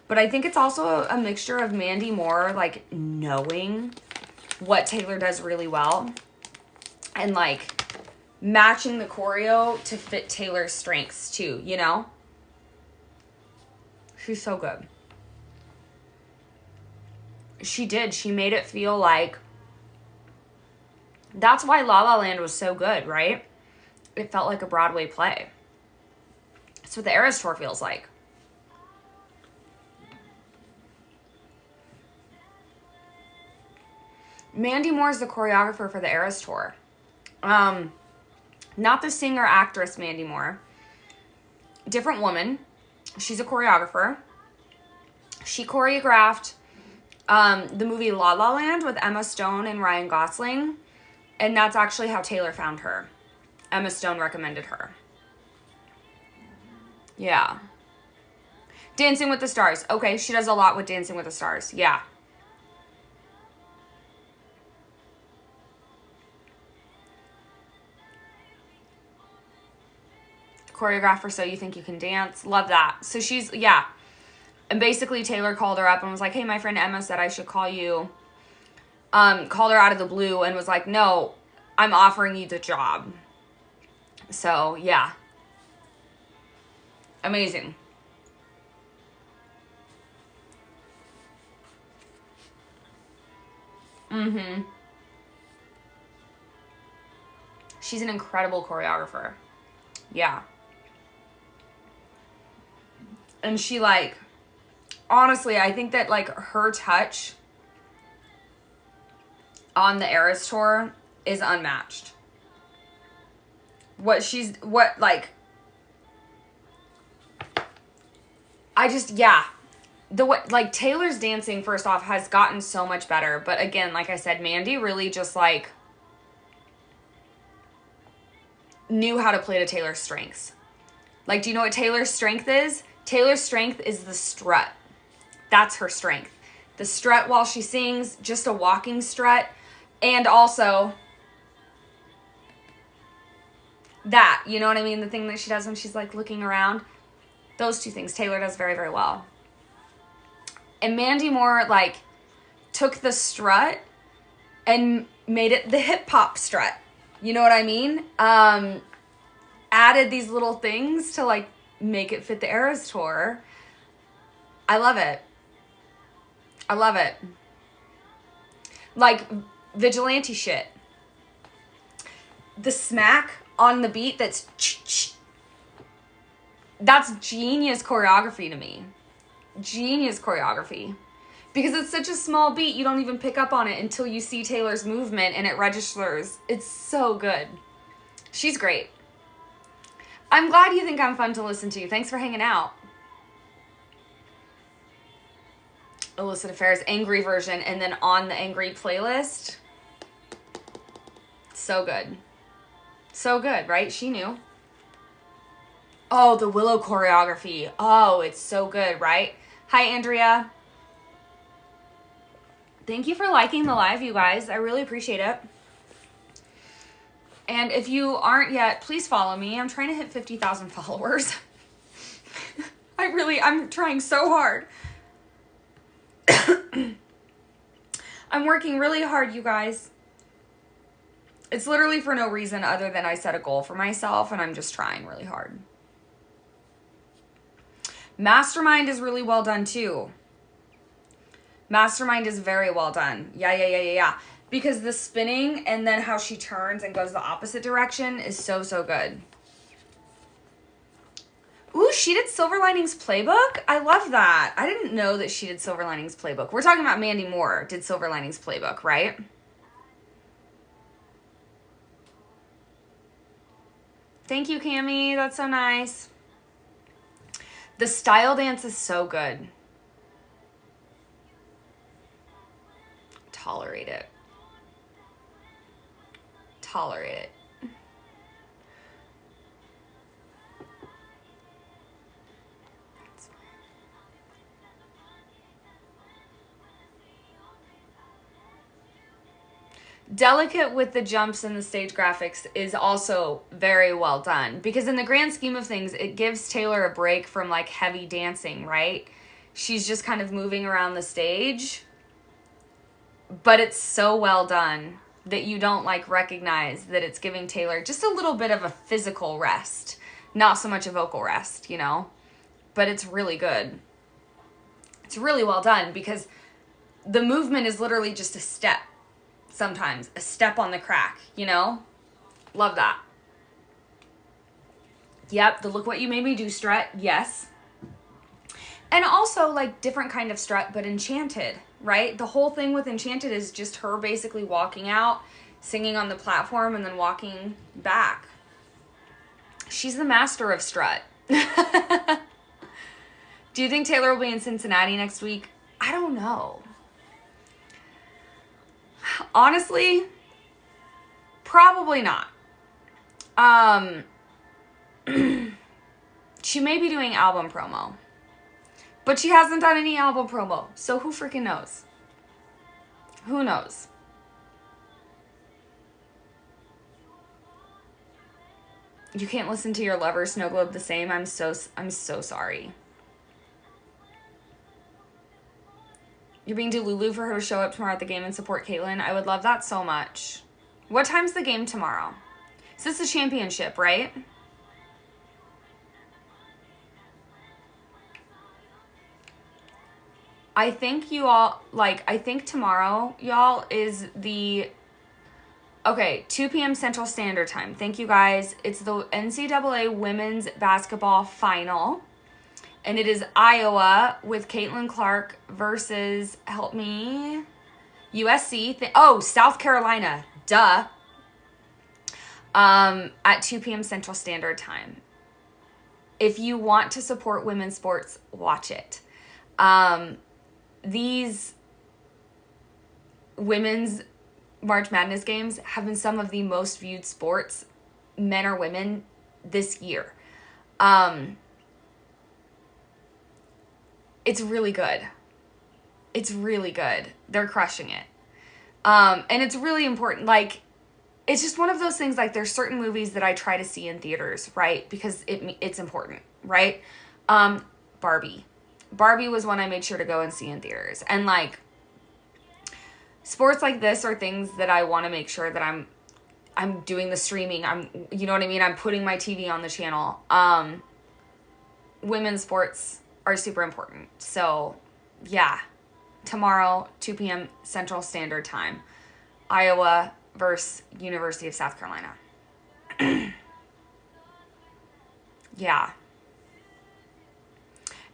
But I think it's also a mixture of Mandy Moore, like, knowing what Taylor does really well. And, like, matching the choreo to fit Taylor's strengths, too, you know? She's so good. She did. She made it feel like... That's why La La Land was so good, right? It felt like a Broadway play. That's what the Eras Tour feels like. Mandy Moore is the choreographer for the Eras Tour. Not the singer-actress Mandy Moore. Different woman. She's a choreographer. She choreographed the movie La La Land with Emma Stone and Ryan Gosling. And that's actually how Taylor found her. Emma Stone recommended her. Yeah. Dancing with the Stars. Okay, she does a lot with Dancing with the Stars. Yeah. Choreographer, So You Think You Can Dance. Love that. So she's, yeah. And basically Taylor called her up and was like, hey, my friend Emma said I should call you. Called her out of the blue and was like, no, I'm offering you the job. So, yeah. Amazing. Mm-hmm. She's an incredible choreographer. Yeah. And she, like, honestly, I think that, like, her touch on the Eras Tour is unmatched. Yeah. The way, like, Taylor's dancing, first off, has gotten so much better. But again, like I said, Mandy really just, like, knew how to play to Taylor's strengths. Like, do you know what Taylor's strength is? Taylor's strength is the strut. That's her strength. The strut while she sings, just a walking strut. And also that, you know what I mean? The thing that she does when she's, like, looking around. Those two things Taylor does very, very well. And Mandy Moore, like, took the strut and made it the hip-hop strut. You know what I mean? Added these little things to, like, make it fit the Eras Tour. I love it. I love it. Like, vigilante shit. The smack on the beat that's genius choreography to me. Genius choreography. Because it's such a small beat, you don't even pick up on it until you see Taylor's movement and it registers. It's so good. She's great. I'm glad you think I'm fun to listen to. Thanks for hanging out. Illicit Affairs Angry version, and then on the Angry playlist. So good. So good, right? She knew. Oh, the Willow choreography. Oh, it's so good, right? Hi, Andrea. Thank you for liking the live, you guys. I really appreciate it. And if you aren't yet, please follow me. I'm trying to hit 50,000 followers. I'm trying so hard. I'm working really hard, you guys. It's literally for no reason other than I set a goal for myself and I'm just trying really hard. Mastermind is really well done too. Mastermind is very well done. Yeah. Because the spinning and then how she turns and goes the opposite direction is so, so good. Ooh, she did Silver Linings Playbook? I love that. I didn't know that she did Silver Linings Playbook. We're talking about Mandy Moore did Silver Linings Playbook, right? Thank you, Cammie. That's so nice. The style dance is so good. Tolerate it. Tolerate it. Delicate with the jumps and the stage graphics is also very well done because in the grand scheme of things, it gives Taylor a break from like heavy dancing, right? She's just kind of moving around the stage, but it's so well done that you don't like recognize that it's giving Taylor just a little bit of a physical rest, not so much a vocal rest, you know, but it's really good. It's really well done because the movement is literally just a step. Sometimes a step on the crack, you know? Love that. Yep, the look what you made me do strut, yes. And also like different kind of strut, but Enchanted, right? The whole thing with Enchanted is just her basically walking out, singing on the platform, and then walking back. She's the master of strut. Do you think Taylor will be in Cincinnati next week? I don't know. Honestly, probably not. She may be doing album promo, but she hasn't done any album promo, so who freaking knows? Who knows? You can't listen to your lover Snow Globe the same. I'm so sorry. You're being Delulu for her to show up tomorrow at the game and support Caitlyn. I would love that so much. What time's the game tomorrow? Is this the championship, right? I think you all, like, I think tomorrow, y'all, is the, okay, 2 p.m. Central Standard Time. Thank you, guys. It's the NCAA Women's Basketball Final. And it is Iowa with Caitlin Clark versus, help me, USC. South Carolina. Duh. At 2 p.m. Central Standard Time. If you want to support women's sports, watch it. These women's March Madness games have been some of the most viewed sports, men or women, this year. It's really good. It's really good. They're crushing it. And it's really important. Like, it's just one of those things, like, there's certain movies that I try to see in theaters, right? Because it's important, right? Barbie. Barbie was one I made sure to go and see in theaters. And, like, sports like this are things that I want to make sure that I'm doing the streaming. You know what I mean? I'm putting my TV on the channel. Women's sports are super important. So, yeah. Tomorrow, 2 p.m. Central Standard Time. Iowa versus University of South Carolina. Yeah.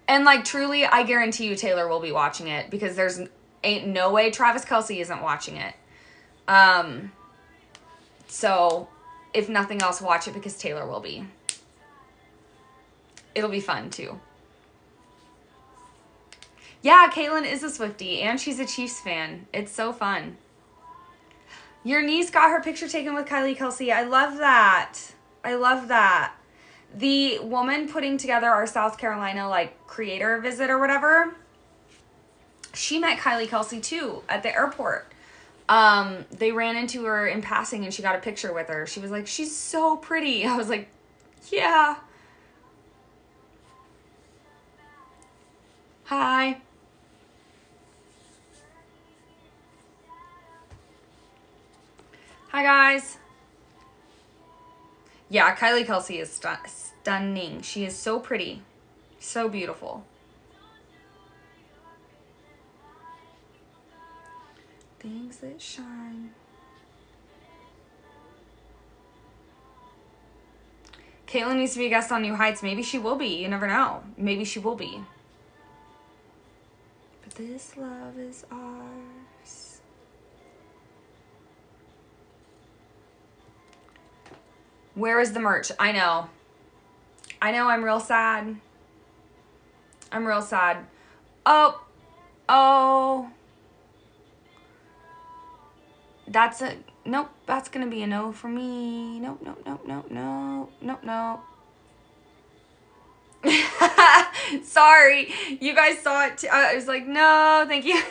And, like, truly, I guarantee you Taylor will be watching it because there's ain't no way Travis Kelce isn't watching it. So, if nothing else, watch it because Taylor will be. It'll be fun, too. Yeah, Caitlin is a Swiftie, and she's a Chiefs fan. It's so fun. Your niece got her picture taken with Kylie Kelce. I love that. I love that. The woman putting together our South Carolina, like, creator visit or whatever, she met Kylie Kelce, too, at the airport. They ran into her in passing, and she got a picture with her. She was like, she's so pretty. I was like, yeah. Hi. Hi, guys. Yeah, Kylie Kelce is stunning. She is so pretty. So beautiful. Things that shine. Caitlin needs to be a guest on New Heights. Maybe she will be. You never know. Maybe she will be. But this love is ours. Where is the merch? I know. I know, I'm real sad. I'm real sad. Oh. Oh. That's a... Nope, that's going to be a no for me. Nope, nope, nope, nope, nope, nope, nope. Sorry. You guys saw it too. I was like, no, thank you.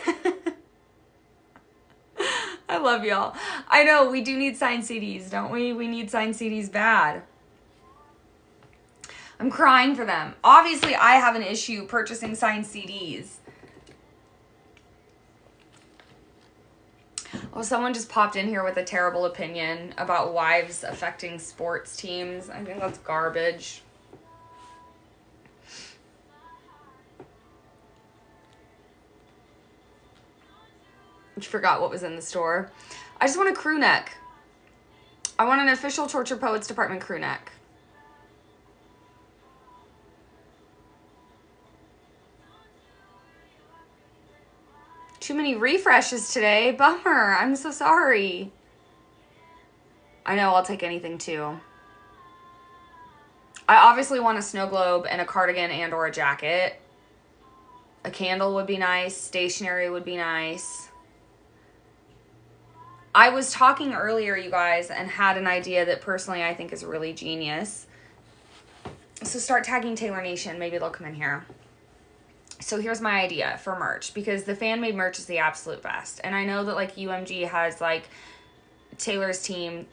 I love y'all. I know, we do need signed CDs, don't we? We need signed CDs bad. I'm crying for them. Obviously, I have an issue purchasing signed CDs. Oh, someone just popped in here with a terrible opinion about wives affecting sports teams. I think that's garbage. I forgot what was in the store. I just want a crew neck. I want an official Torture Poets Department crew neck. Too many refreshes today. Bummer. I'm so sorry. I know, I'll take anything too. I obviously want a snow globe and a cardigan and or a jacket. A candle would be nice. Stationery would be nice. I was talking earlier, you guys, and had an idea that personally I think is really genius. So start tagging Taylor Nation. Maybe they'll come in here. So here's my idea for merch, because the fan-made merch is the absolute best. And I know that, like, UMG has, like, Taylor's team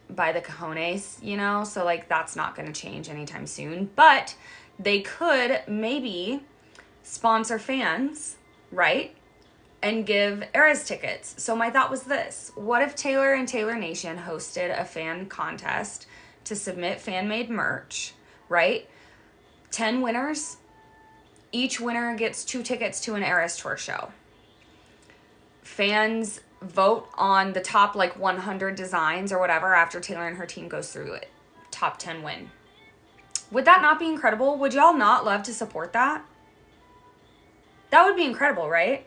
by the cojones, you know? So, like, that's not going to change anytime soon. But they could maybe sponsor fans, right? And give Eras tickets. So my thought was this. What if Taylor and Taylor Nation hosted a fan contest to submit fan-made merch, right? 10 winners. Each winner gets 2 tickets to an Eras Tour show. Fans vote on the top, like, 100 designs or whatever after Taylor and her team goes through it. Top 10 win. Would that not be incredible? Would y'all not love to support that? That would be incredible, right?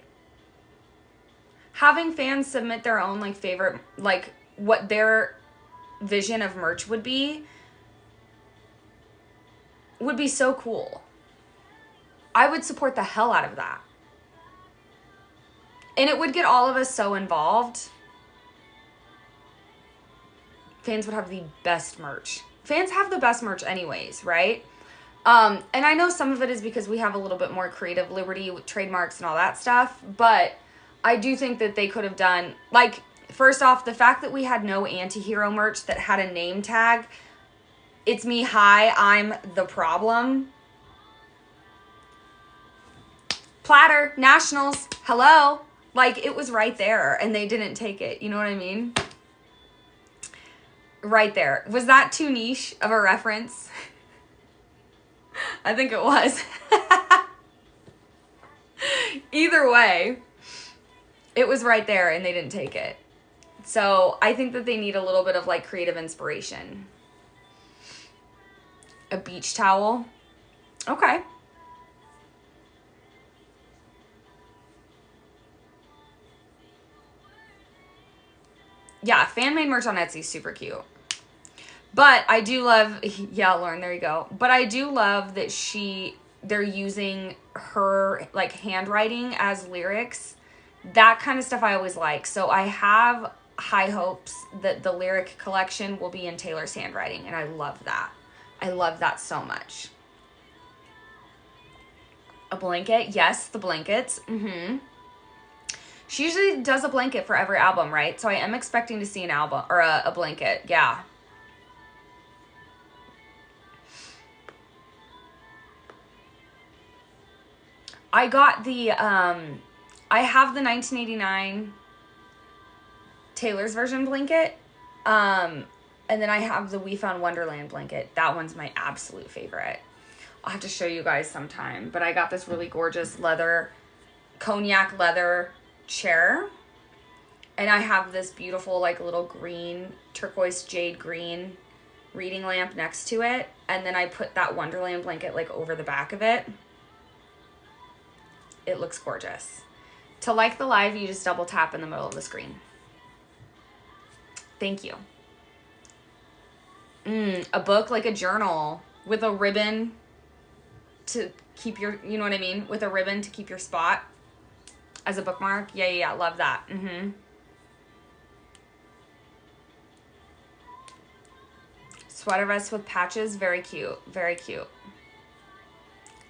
Having fans submit their own, like, favorite, like, what their vision of merch would be so cool. I would support the hell out of that. And it would get all of us so involved. Fans would have the best merch. Fans have the best merch anyways, right? And I know some of it is because we have a little bit more creative liberty with trademarks and all that stuff. But I do think that they could have done, like, first off, the fact that we had no anti-hero merch that had a name tag. It's me, hi, I'm the problem. Platter, Nationals, hello. Like, it was right there and they didn't take it. You know what I mean? Right there. Was that too niche of a reference? I think it was. Either way, it was right there and they didn't take it. So I think that they need a little bit of, like, creative inspiration. A beach towel. Okay. Yeah, fan-made merch on Etsy is super cute. But I do love, yeah, Lauren, there you go. But I do love that they're using her, like, handwriting as lyrics. That kind of stuff I always like. So I have high hopes that the lyric collection will be in Taylor's handwriting. And I love that. I love that so much. A blanket. Yes, the blankets. Mm-hmm. She usually does a blanket for every album, right? So I am expecting to see an album or a blanket. Yeah. I got the, I have the 1989 Taylor's version blanket. And then I have the We Found Wonderland blanket. That one's my absolute favorite. I'll have to show you guys sometime. But I got this really gorgeous leather, cognac leather chair. And I have this beautiful like little green, turquoise jade green reading lamp next to it. And then I put that Wonderland blanket like over the back of it. It looks gorgeous. To like the live, you just double tap in the middle of the screen. Thank you. A book, like a journal with a ribbon to keep your, you know what I mean? With a ribbon to keep your spot as a bookmark. Yeah. Love that. Sweater vest with patches. Very cute. Very cute.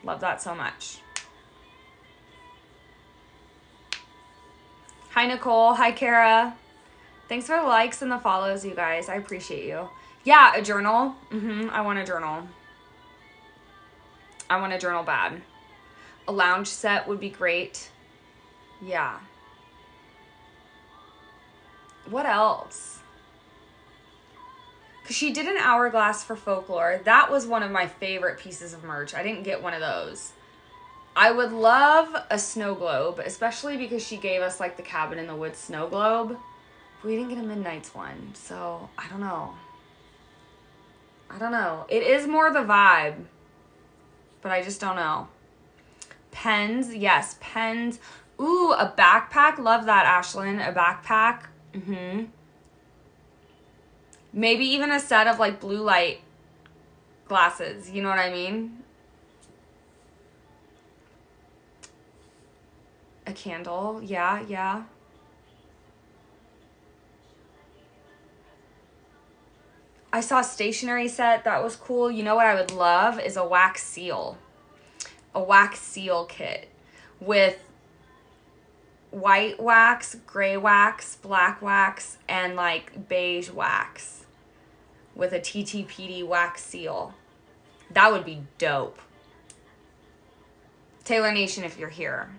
Love that so much. Hi, Nicole. Hi, Kara. Thanks for the likes and the follows, you guys. I appreciate you. Yeah, a journal. I want a journal. I want a journal bad. A lounge set would be great. Yeah. What else? Because she did an hourglass for folklore. That was one of my favorite pieces of merch. I didn't get one of those. I would love a snow globe, especially because she gave us like the Cabin in the Woods snow globe. We didn't get a Midnights one, so I don't know. It is more the vibe, but I just don't know. Pens, yes, pens. Ooh, a backpack. Love that, Ashlyn. A backpack. Maybe even a set of like blue light glasses. You know what I mean? A candle. Yeah. I saw a stationery set. That was cool. You know what I would love is a wax seal. A wax seal kit with white wax, gray wax, black wax, and like beige wax with a TTPD wax seal. That would be dope. Taylor Nation, if you're here.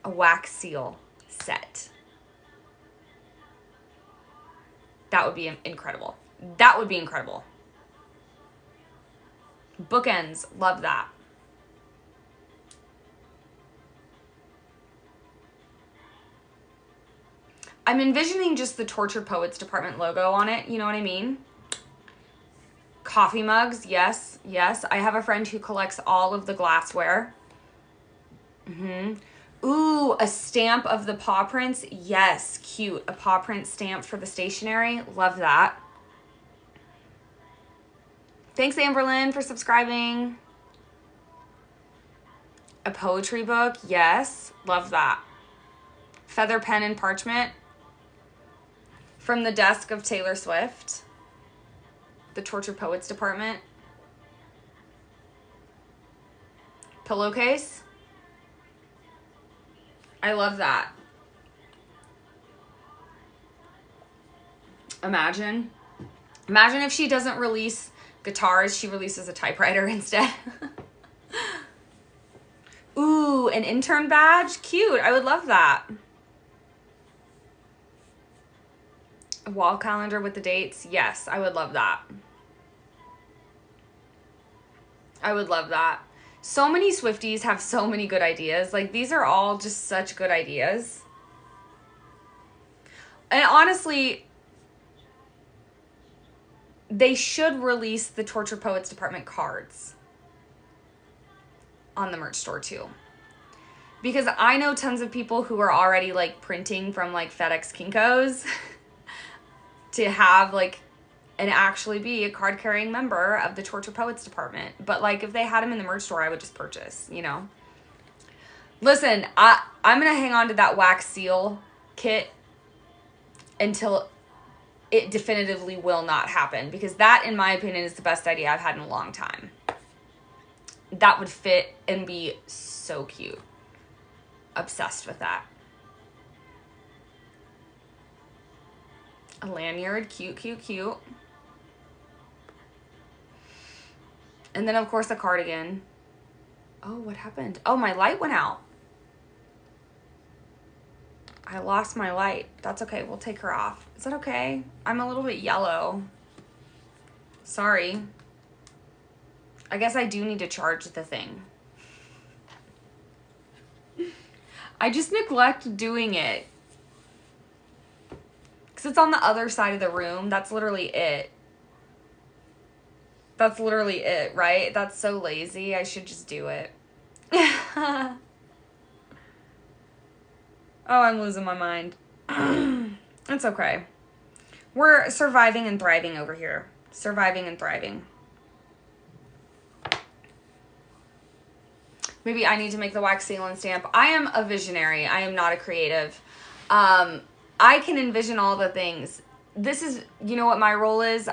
A wax seal set. That would be incredible. That would be incredible. Bookends, love that. I'm envisioning just the Tortured Poets Department logo on it. You know what I mean? Coffee mugs, yes. I have a friend who collects all of the glassware. Ooh, a stamp of the paw prints. Yes, cute. A paw print stamp for the stationery. Love that. Thanks, Amberlyn, for subscribing. A poetry book. Yes, love that. Feather pen and parchment. From the desk of Taylor Swift. The Tortured Poets Department. Pillowcase. I love that. Imagine if she doesn't release guitars, she releases a typewriter instead. Ooh, an intern badge. Cute. I would love that. A wall calendar with the dates. Yes, I would love that. I would love that. So many Swifties have so many good ideas. Like, these are all just such good ideas. And honestly, they should release the Tortured Poets Department cards on the merch store too. Because I know tons of people who are already like printing from like FedEx Kinko's to have like and actually be a card carrying member of the Tortured Poets Department. But like if they had them in the merch store, I would just purchase, you know. Listen, I'm going to hang on to that wax seal kit until it definitively will not happen, because that, in my opinion, is the best idea I've had in a long time. That would fit and be so cute. Obsessed with that. A lanyard, cute. And then, of course, a cardigan. Oh, what happened? Oh, my light went out. I lost my light. That's okay. We'll take her off. Is that okay? I'm a little bit yellow. Sorry. I guess I do need to charge the thing. I just neglect doing it. Because it's on the other side of the room. That's literally it. That's literally it, right? That's so lazy. I should just do it. Oh, I'm losing my mind. It's okay. We're surviving and thriving over here. Surviving and thriving. Maybe I need to make the wax seal and stamp. I am a visionary. I am not a creative. I can envision all the things. This is, you know what my role is?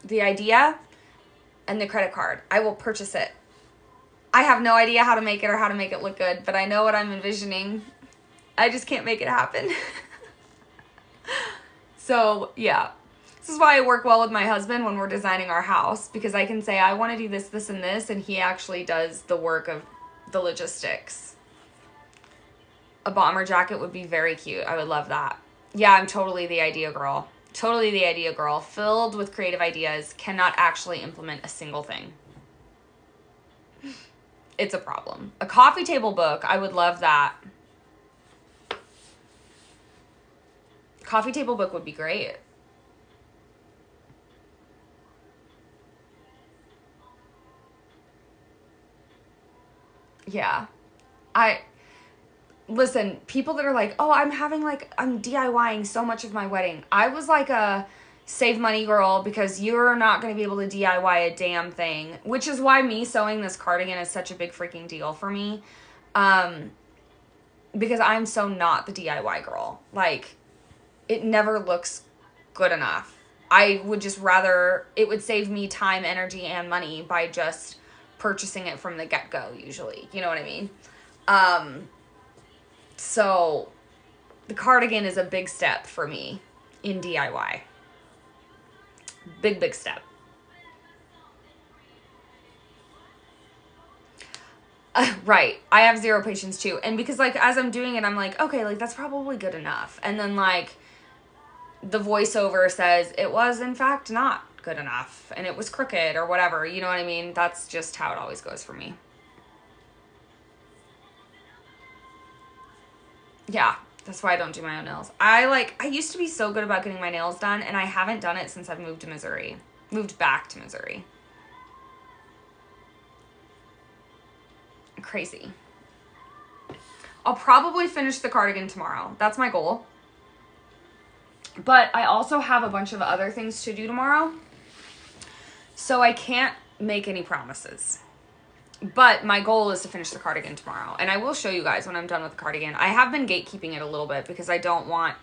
The idea and the credit card. I will purchase it. I have no idea how to make it or how to make it look good, but I know what I'm envisioning. I just can't make it happen. So, yeah. This is why I work well with my husband when we're designing our house, because I can say, I want to do this, this, and this, and he actually does the work of the logistics. A bomber jacket would be very cute. I would love that. Yeah, I'm totally the idea girl. Totally the idea girl. Filled with creative ideas, cannot actually implement a single thing. It's a problem. A coffee table book, I would love that. Coffee table book would be great. Yeah. Listen, people that are like, oh, I'm DIYing so much of my wedding. I was like a save money girl because you're not going to be able to DIY a damn thing, which is why me sewing this cardigan is such a big freaking deal for me. Because I'm so not the DIY girl. Like, it never looks good enough. I would just rather, it would save me time, energy, and money by just purchasing it from the get-go, usually. You know what I mean? So the cardigan is a big step for me in DIY. Big, big step. Right. I have zero patience too. And because like, as I'm doing it, I'm like, okay, like that's probably good enough. And then like the voiceover says it was in fact not good enough and it was crooked or whatever. You know what I mean? That's just how it always goes for me. Yeah, that's why I don't do my own nails. I used to be so good about getting my nails done, and I haven't done it since I've moved to Missouri. Moved back to Missouri. Crazy. I'll probably finish the cardigan tomorrow. That's my goal. But I also have a bunch of other things to do tomorrow, so I can't make any promises. But my goal is to finish the cardigan tomorrow. And I will show you guys when I'm done with the cardigan. I have been gatekeeping it a little bit because I don't want...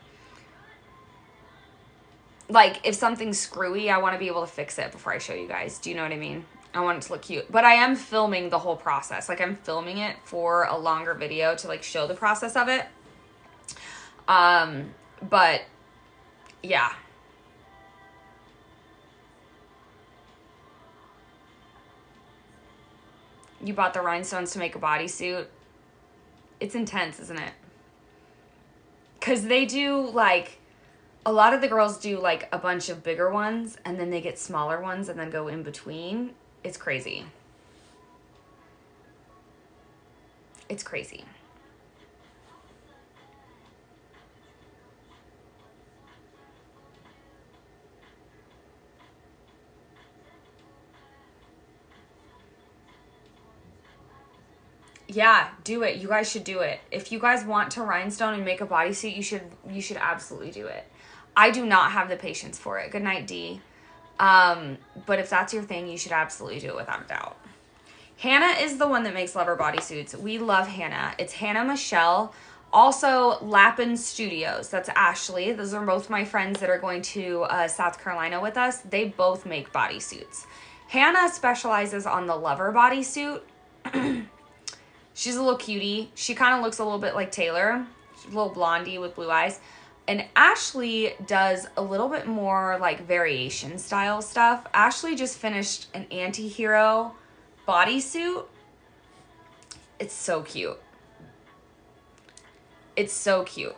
Like, if something's screwy, I want to be able to fix it before I show you guys. Do you know what I mean? I want it to look cute. But I am filming the whole process. Like, I'm filming it for a longer video to, like, show the process of it. But, yeah. You bought the rhinestones to make a bodysuit. It's intense, isn't it? Because they do, like, a lot of the girls do, like, a bunch of bigger ones, and then they get smaller ones and then go in between. It's crazy. It's crazy. Yeah, do it. You guys should do it. If you guys want to rhinestone and make a bodysuit, you should absolutely do it. I do not have the patience for it. Good night, Dee. But if that's your thing, you should absolutely do it without a doubt. Hannah is the one that makes Lover bodysuits. We love Hannah. It's Hannah Michelle. Also, Lappin Studios. That's Ashley. Those are both my friends that are going to South Carolina with us. They both make bodysuits. Hannah specializes on the Lover bodysuit. She's a little cutie. She kind of looks a little bit like Taylor. She's a little blondie with blue eyes. And Ashley does a little bit more like variation style stuff. Ashley just finished an anti-hero bodysuit. It's so cute. It's so cute.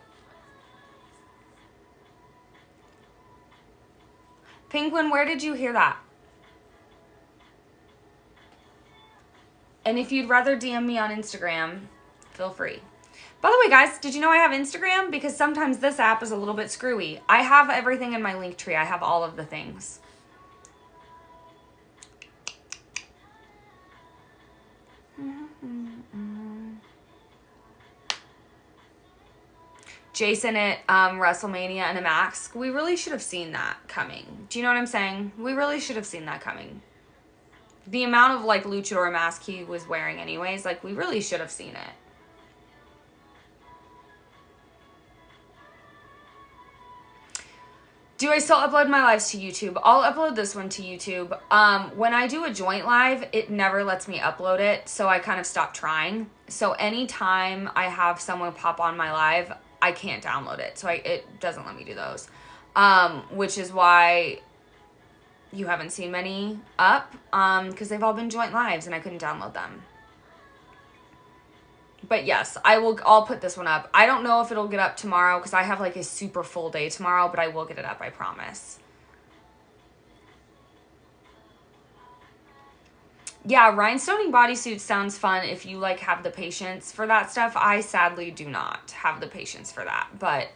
Penguin, where did you hear that? And if you'd rather DM me on Instagram, feel free. By the way, guys, did you know I have Instagram? Because sometimes this app is a little bit screwy. I have everything in my link tree. I have all of the things. Jason at WrestleMania in a mask. We really should have seen that coming. Do you know what I'm saying? We really should have seen that coming. The amount of like luchador mask he was wearing anyways, like we really should have seen it. Do I still upload my lives to YouTube? I'll upload this one to YouTube. When I do a joint live, it never lets me upload it, so I kind of stopped trying. So anytime I have someone pop on my live, I can't download it. So it doesn't let me do those. Which is why you haven't seen many up, because they've all been joint lives and I couldn't download them. But yes, I'll put this one up. I don't know if it'll get up tomorrow because I have like a super full day tomorrow, but I will get it up, I promise. Yeah, rhinestoning bodysuits sounds fun if you like have the patience for that stuff. I sadly do not have the patience for that, but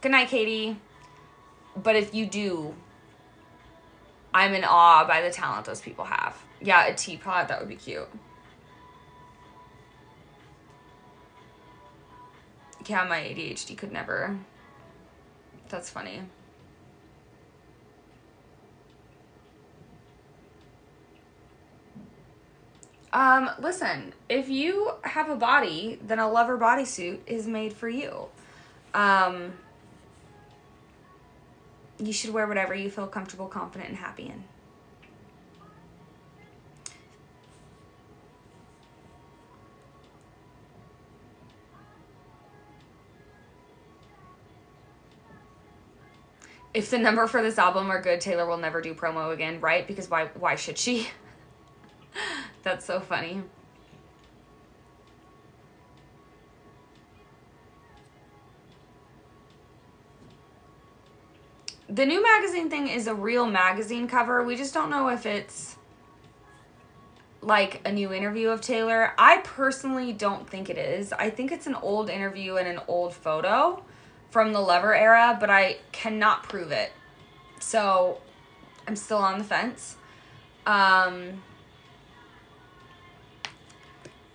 good night, Katie. But if you do, I'm in awe by the talent those people have. Yeah, a teapot, that would be cute. Yeah, my ADHD could never. That's funny. Listen, if you have a body, then a lover bodysuit is made for you. You should wear whatever you feel comfortable, confident, and happy in. If the number for this album are good, Taylor will never do promo again, right? Because why should she? That's so funny. The new magazine thing is a real magazine cover. We just don't know if it's like a new interview of Taylor. I personally don't think it is. I think it's an old interview and an old photo from the Lover era, but I cannot prove it. So I'm still on the fence.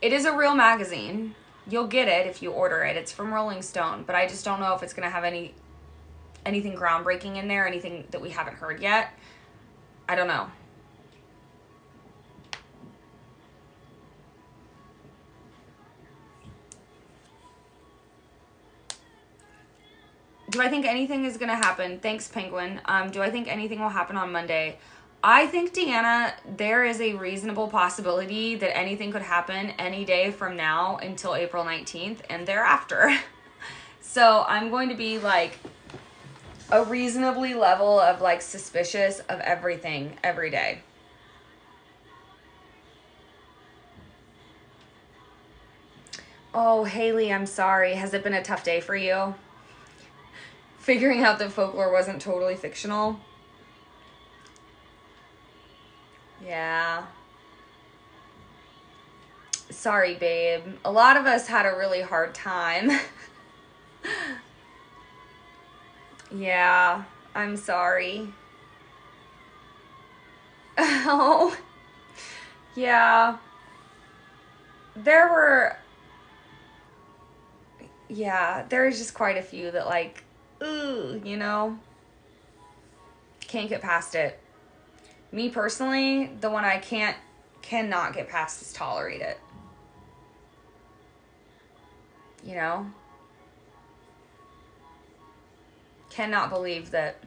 It is a real magazine. You'll get it if you order it. It's from Rolling Stone, but I just don't know if it's going to have anything groundbreaking in there, anything that we haven't heard yet. I don't know. Do I think anything is going to happen? Thanks, Penguin. Do I think anything will happen on Monday? I think, Deanna, there is a reasonable possibility that anything could happen any day from now until April 19th and thereafter. So I'm going to be like a reasonably level of like suspicious of everything every day. Oh, Haley, I'm sorry. Has it been a tough day for you? Figuring out that folklore wasn't totally fictional. Yeah. Sorry, babe. A lot of us had a really hard time. Yeah, I'm sorry. Oh, yeah. There's just quite a few that like, ooh, you know, can't get past it. Me personally, the one I cannot get past is Tolerate It. You know? Cannot believe that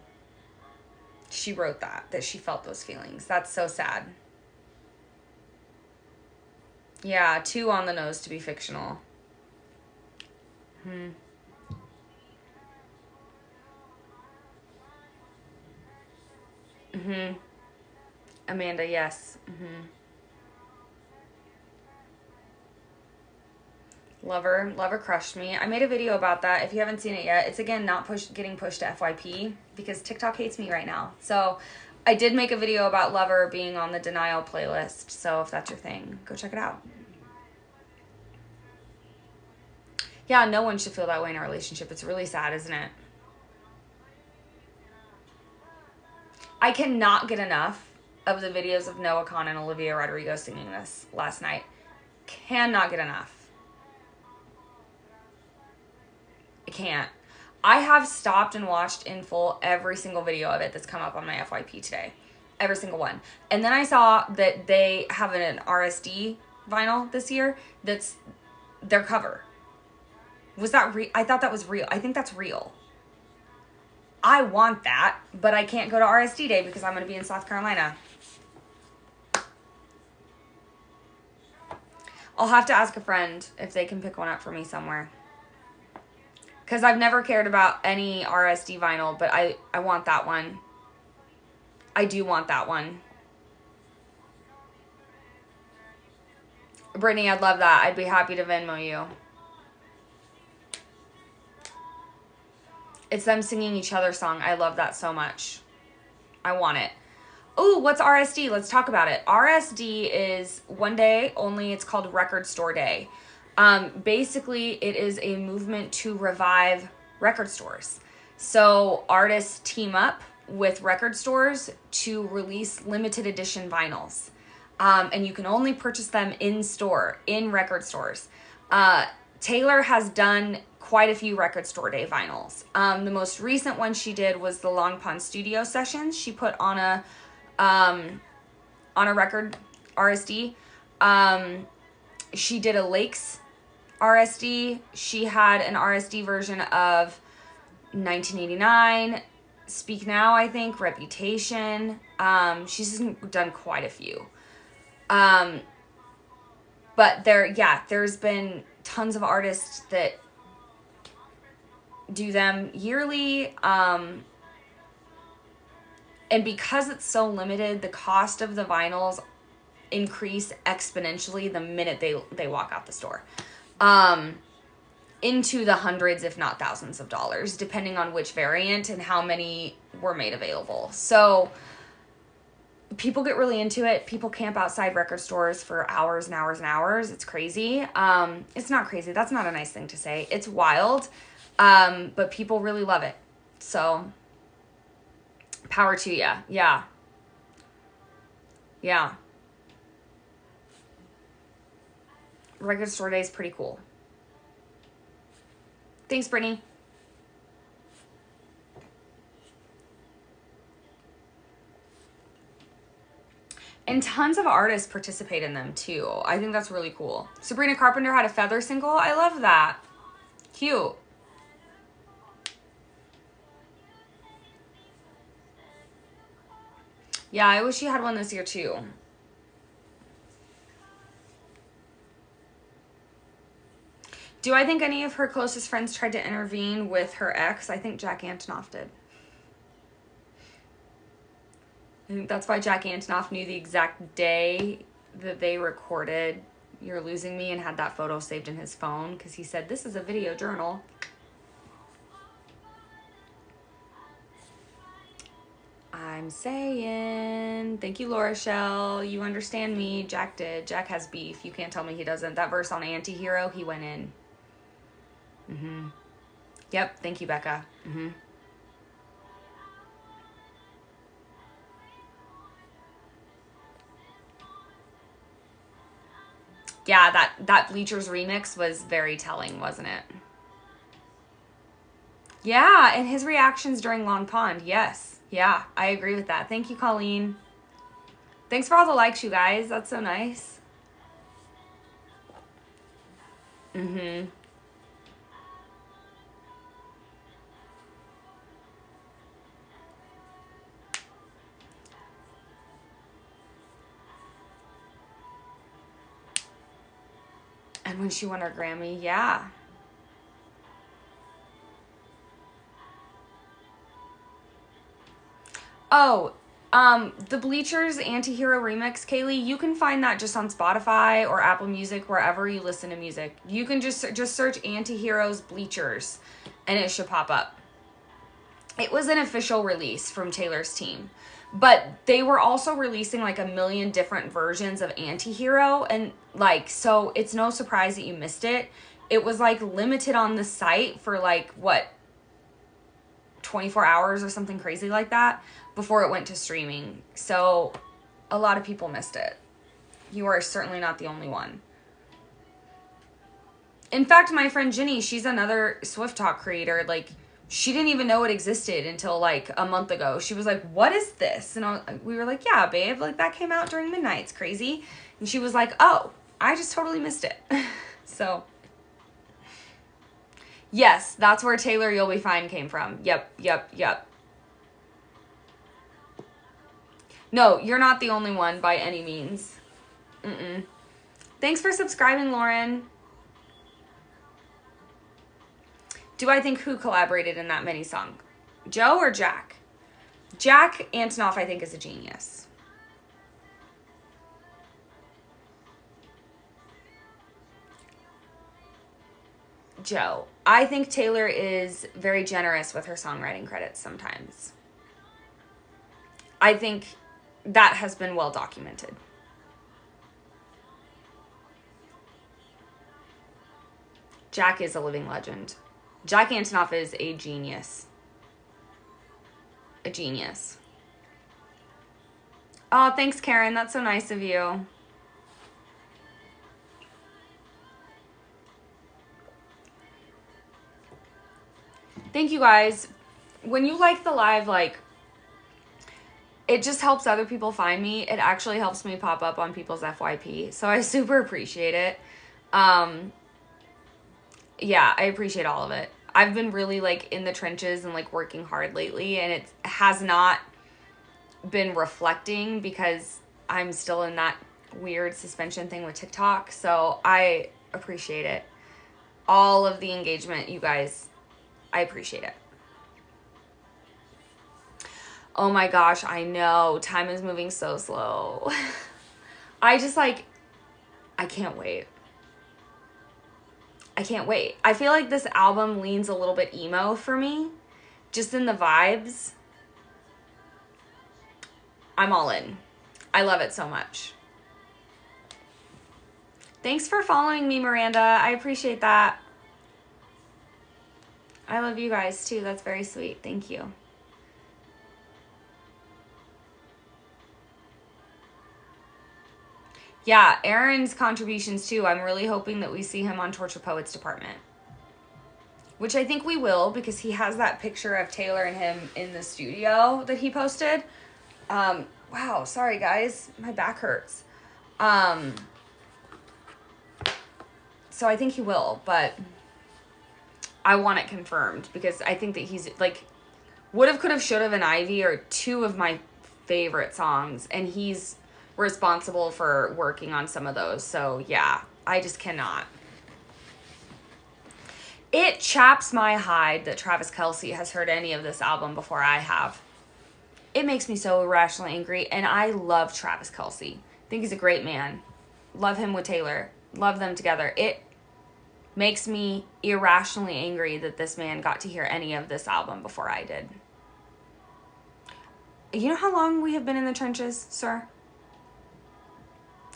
she wrote that she felt those feelings. That's so sad. Yeah, too on the nose to be fictional. Amanda, yes. Lover crushed me. I made a video about that. If you haven't seen it yet, it's again not getting pushed to FYP because TikTok hates me right now. So I did make a video about Lover being on the denial playlist. So if that's your thing, go check it out. Yeah, no one should feel that way in a relationship. It's really sad, isn't it? I cannot get enough of the videos of Noah Khan and Olivia Rodrigo singing this last night. Cannot get enough. I can't. I have stopped and watched in full every single video of it that's come up on my FYP today. Every single one. And then I saw that they have an RSD vinyl this year that's their cover. Was that real? I thought that was real. I think that's real. I want that, but I can't go to RSD Day because I'm going to be in South Carolina. I'll have to ask a friend if they can pick one up for me somewhere. Because I've never cared about any RSD vinyl, but I want that one. I do want that one. Brittany, I'd love that. I'd be happy to Venmo you. It's them singing each other's song. I love that so much. I want it. Oh, what's RSD? Let's talk about it. RSD is one day only. It's called Record Store Day. Basically, it is a movement to revive record stores. So artists team up with record stores to release limited edition vinyls. And you can only purchase them in store, in record stores. Taylor has done quite a few Record Store Day vinyls. The most recent one she did was the Long Pond Studio Sessions. She put on a record RSD. She did a Lakes RSD. She had an RSD version of 1989, Speak Now, I think, Reputation. She's done quite a few. But there's been tons of artists that do them yearly. And because it's so limited, the cost of the vinyls increase exponentially the minute they walk out the store. Into the hundreds, if not thousands of dollars, depending on which variant and how many were made available. So people get really into it. People camp outside record stores for hours and hours and hours. It's crazy. It's not crazy. That's not a nice thing to say. It's wild. But people really love it. So power to ya. Yeah. Yeah. Record Store Day is pretty cool. Thanks, Brittany. And tons of artists participate in them too. I think that's really cool. Sabrina Carpenter had a Feather single. I love that. Cute. Yeah, I wish she had one this year too. Do I think any of her closest friends tried to intervene with her ex? I think Jack Antonoff did. I think that's why Jack Antonoff knew the exact day that they recorded You're Losing Me and had that photo saved in his phone because he said, this is a video journal. I'm saying, thank you, Laura Shell. You understand me. Jack did. Jack has beef. You can't tell me he doesn't. That verse on Anti-Hero, he went in. Yep. Thank you, Becca. Yeah, that Bleachers remix was very telling, wasn't it? Yeah, and his reactions during Long Pond. Yes. Yeah, I agree with that. Thank you, Colleen. Thanks for all the likes, you guys. That's so nice. And when she won her Grammy, yeah. Oh, The Bleachers Anti-Hero Remix, Kaylee, you can find that just on Spotify or Apple Music, wherever you listen to music. You can just search Anti-Heroes Bleachers, and it should pop up. It was an official release from Taylor's team. But they were also releasing like a million different versions of Anti-Hero, and like, so it's no surprise that you missed it. It was like limited on the site for like, what, 24 hours or something crazy like that before it went to streaming. So a lot of people missed it. You are certainly not the only one. In fact, my friend Jenny, she's another Swift Talk creator. Like, she didn't even know it existed until like a month ago. She was like, what is this? And we were like, yeah, babe, like that came out during midnight. It's crazy. And she was like, oh, I just totally missed it. So yes, that's where Taylor You'll Be Fine came from. Yep. No, you're not the only one by any means. Thanks for subscribing, Lauren. Do I think who collaborated in that mini song? Joe or Jack? Jack Antonoff, I think, is a genius. Joe. I think Taylor is very generous with her songwriting credits sometimes. I think that has been well documented. Jack is a living legend. Jack Antonoff is a genius. A genius. Oh, thanks, Karen. That's so nice of you. Thank you, guys. When you like the live, like, it just helps other people find me. It actually helps me pop up on people's FYP. So I super appreciate it. Yeah, I appreciate all of it. I've been really like in the trenches and like working hard lately, and it has not been reflecting because I'm still in that weird suspension thing with TikTok. So I appreciate it. All of the engagement, you guys, I appreciate it. Oh my gosh, I know. Time is moving so slow. I just like, I can't wait. I can't wait. I feel like this album leans a little bit emo for me, just in the vibes. I'm all in. I love it so much. Thanks for following me, Miranda. I appreciate that. I love you guys too. That's very sweet. Thank you. Yeah, Aaron's contributions too. I'm really hoping that we see him on Torture Poets Department. Which I think we will, because he has that picture of Taylor and him in the studio that he posted. Wow, sorry guys. My back hurts. So I think he will, but I want it confirmed because I think that he's like, Would've, Could've, Should've, and Ivy are two of my favorite songs, and he's responsible for working on some of those. So yeah, I just cannot. It chaps my hide that Travis Kelce has heard any of this album before I have. It makes me so irrationally angry, and I love Travis Kelce. I think he's a great man. Love him with Taylor. Love them together. It makes me irrationally angry that this man got to hear any of this album before I did. You know how long we have been in the trenches, sir?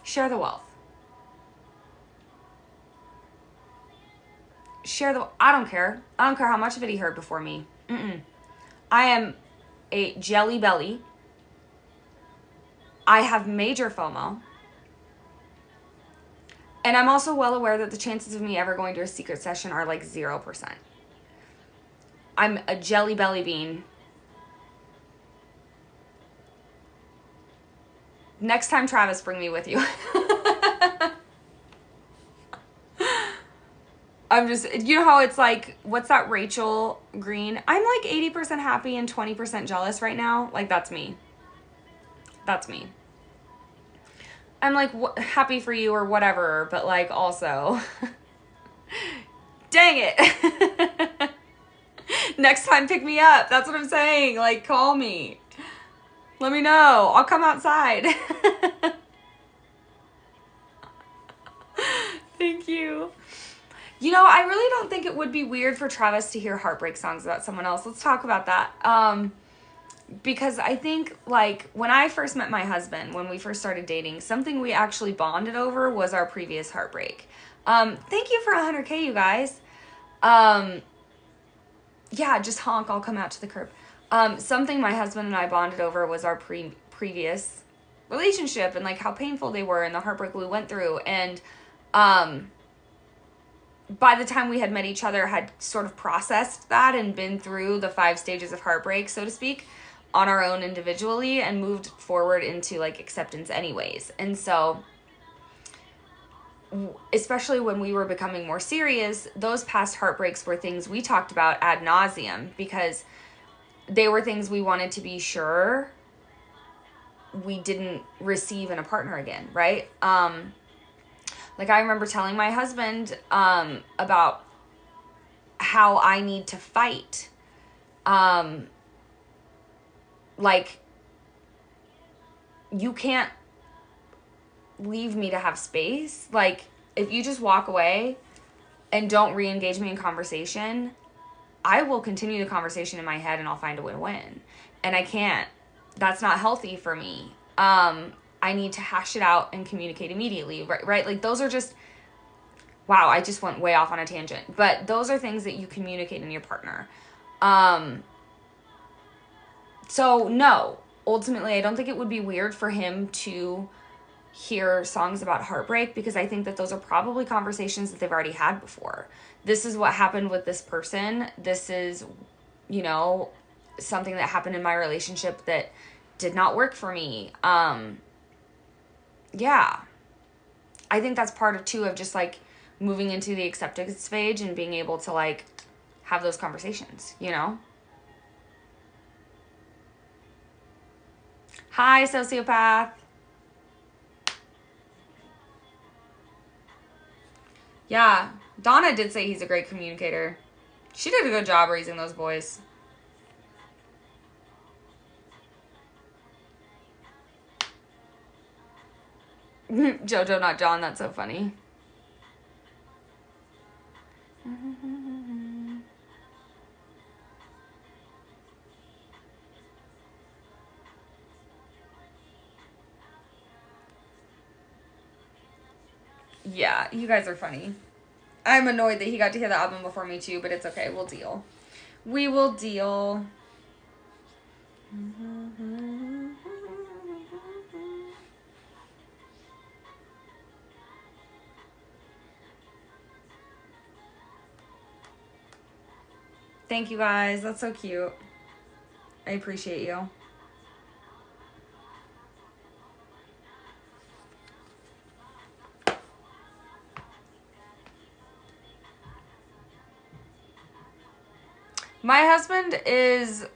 Share the wealth. I don't care. I don't care how much of it he heard before me. I am a jelly belly. I have major FOMO. And I'm also well aware that the chances of me ever going to a secret session are like 0%. I'm a jelly belly bean. Next time, Travis, bring me with you. I'm just, you know how it's like, what's that Rachel Green? I'm like 80% happy and 20% jealous right now. Like, that's me. That's me. I'm like happy for you or whatever, but like also, dang it. Next time, pick me up. That's what I'm saying. Like, call me. Let me know. I'll come outside. Thank you. You know, I really don't think it would be weird for Travis to hear heartbreak songs about someone else. Let's talk about that. Because I think, like, when I first met my husband, when we first started dating, something we actually bonded over was our previous heartbreak. Thank you for 100K, you guys. Yeah, just honk, I'll come out to the curb. Something my husband and I bonded over was our previous relationship and, like, how painful they were and the heartbreak we went through. And, by the time we had met each other, had sort of processed that and been through the 5 stages of heartbreak, so to speak, on our own individually, and moved forward into, like, acceptance anyways. And so, especially when we were becoming more serious, those past heartbreaks were things we talked about ad nauseum, because they were things we wanted to be sure we didn't receive in a partner again, right? Like, I remember telling my husband about how I need to fight. Like, you can't leave me to have space. Like, if you just walk away and don't re-engage me in conversation, I will continue the conversation in my head and I'll find a win-win. And I can't. That's not healthy for me. I need to hash it out and communicate immediately, right? Like, those are just, wow, I just went way off on a tangent. But those are things that you communicate in your partner. So, no, ultimately, I don't think it would be weird for him to hear songs about heartbreak, because I think that those are probably conversations that they've already had before. This is what happened with this person. This is, you know, something that happened in my relationship that did not work for me. Yeah, I think that's part of, too, of just, like, moving into the acceptance stage and being able to, like, have those conversations, you know? Hi, sociopath. Yeah, Donna did say he's a great communicator. She did a good job raising those boys. Jojo, not John. That's so funny. Yeah, you guys are funny. I'm annoyed that he got to hear the album before me too, but it's okay. We'll deal. We will deal. Thank you guys. That's so cute. I appreciate you. My husband is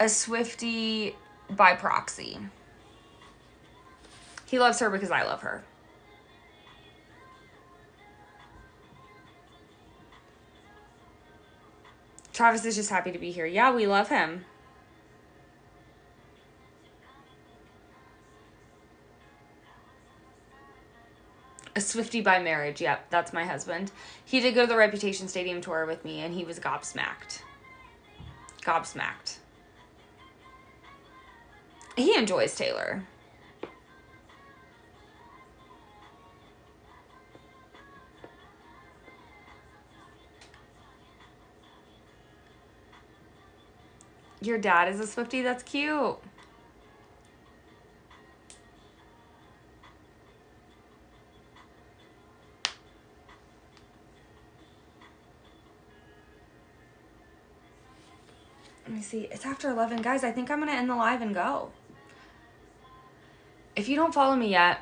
a Swiftie by proxy. He loves her because I love her. Travis is just happy to be here. Yeah, we love him. A Swiftie by marriage. Yep, that's my husband. He did go to the Reputation Stadium tour with me, and he was gobsmacked. Gobsmacked. He enjoys Taylor. Your dad is a Swiftie? That's cute. Let me see. It's after 11. Guys, I think I'm going to end the live and go. If you don't follow me yet,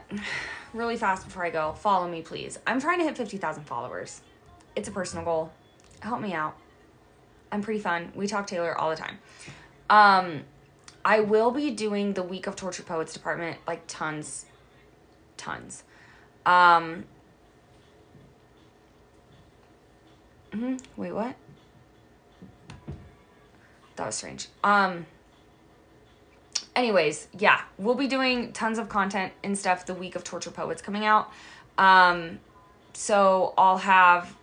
really fast before I go, follow me, please. I'm trying to hit 50,000 followers. It's a personal goal. Help me out. I'm pretty fun. We talk Taylor all the time. I will be doing the Week of Tortured Poets department, like, tons. Wait, what? That was strange. anyways, yeah, we'll be doing tons of content and stuff the week of Torture Poets coming out. So I'll have,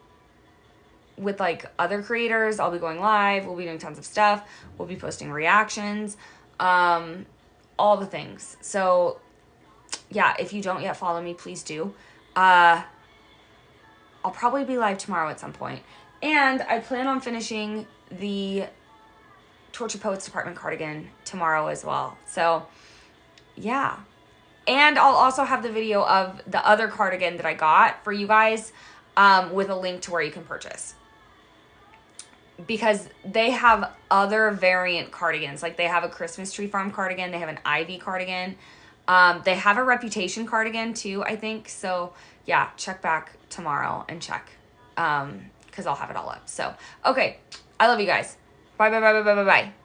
with like other creators, I'll be going live. We'll be doing tons of stuff. We'll be posting reactions, all the things. So yeah, if you don't yet follow me, please do. I'll probably be live tomorrow at some point. And I plan on finishing the Torture Poets Department cardigan tomorrow as well. So yeah. And I'll also have the video of the other cardigan that I got for you guys, with a link to where you can purchase. Because they have other variant cardigans. Like they have a Christmas Tree Farm cardigan. They have an Ivy cardigan. They have a Reputation cardigan too, I think. So yeah, check back tomorrow and check. Because I'll have it all up. So, okay. I love you guys. Bye, bye, bye, bye, bye, bye, bye.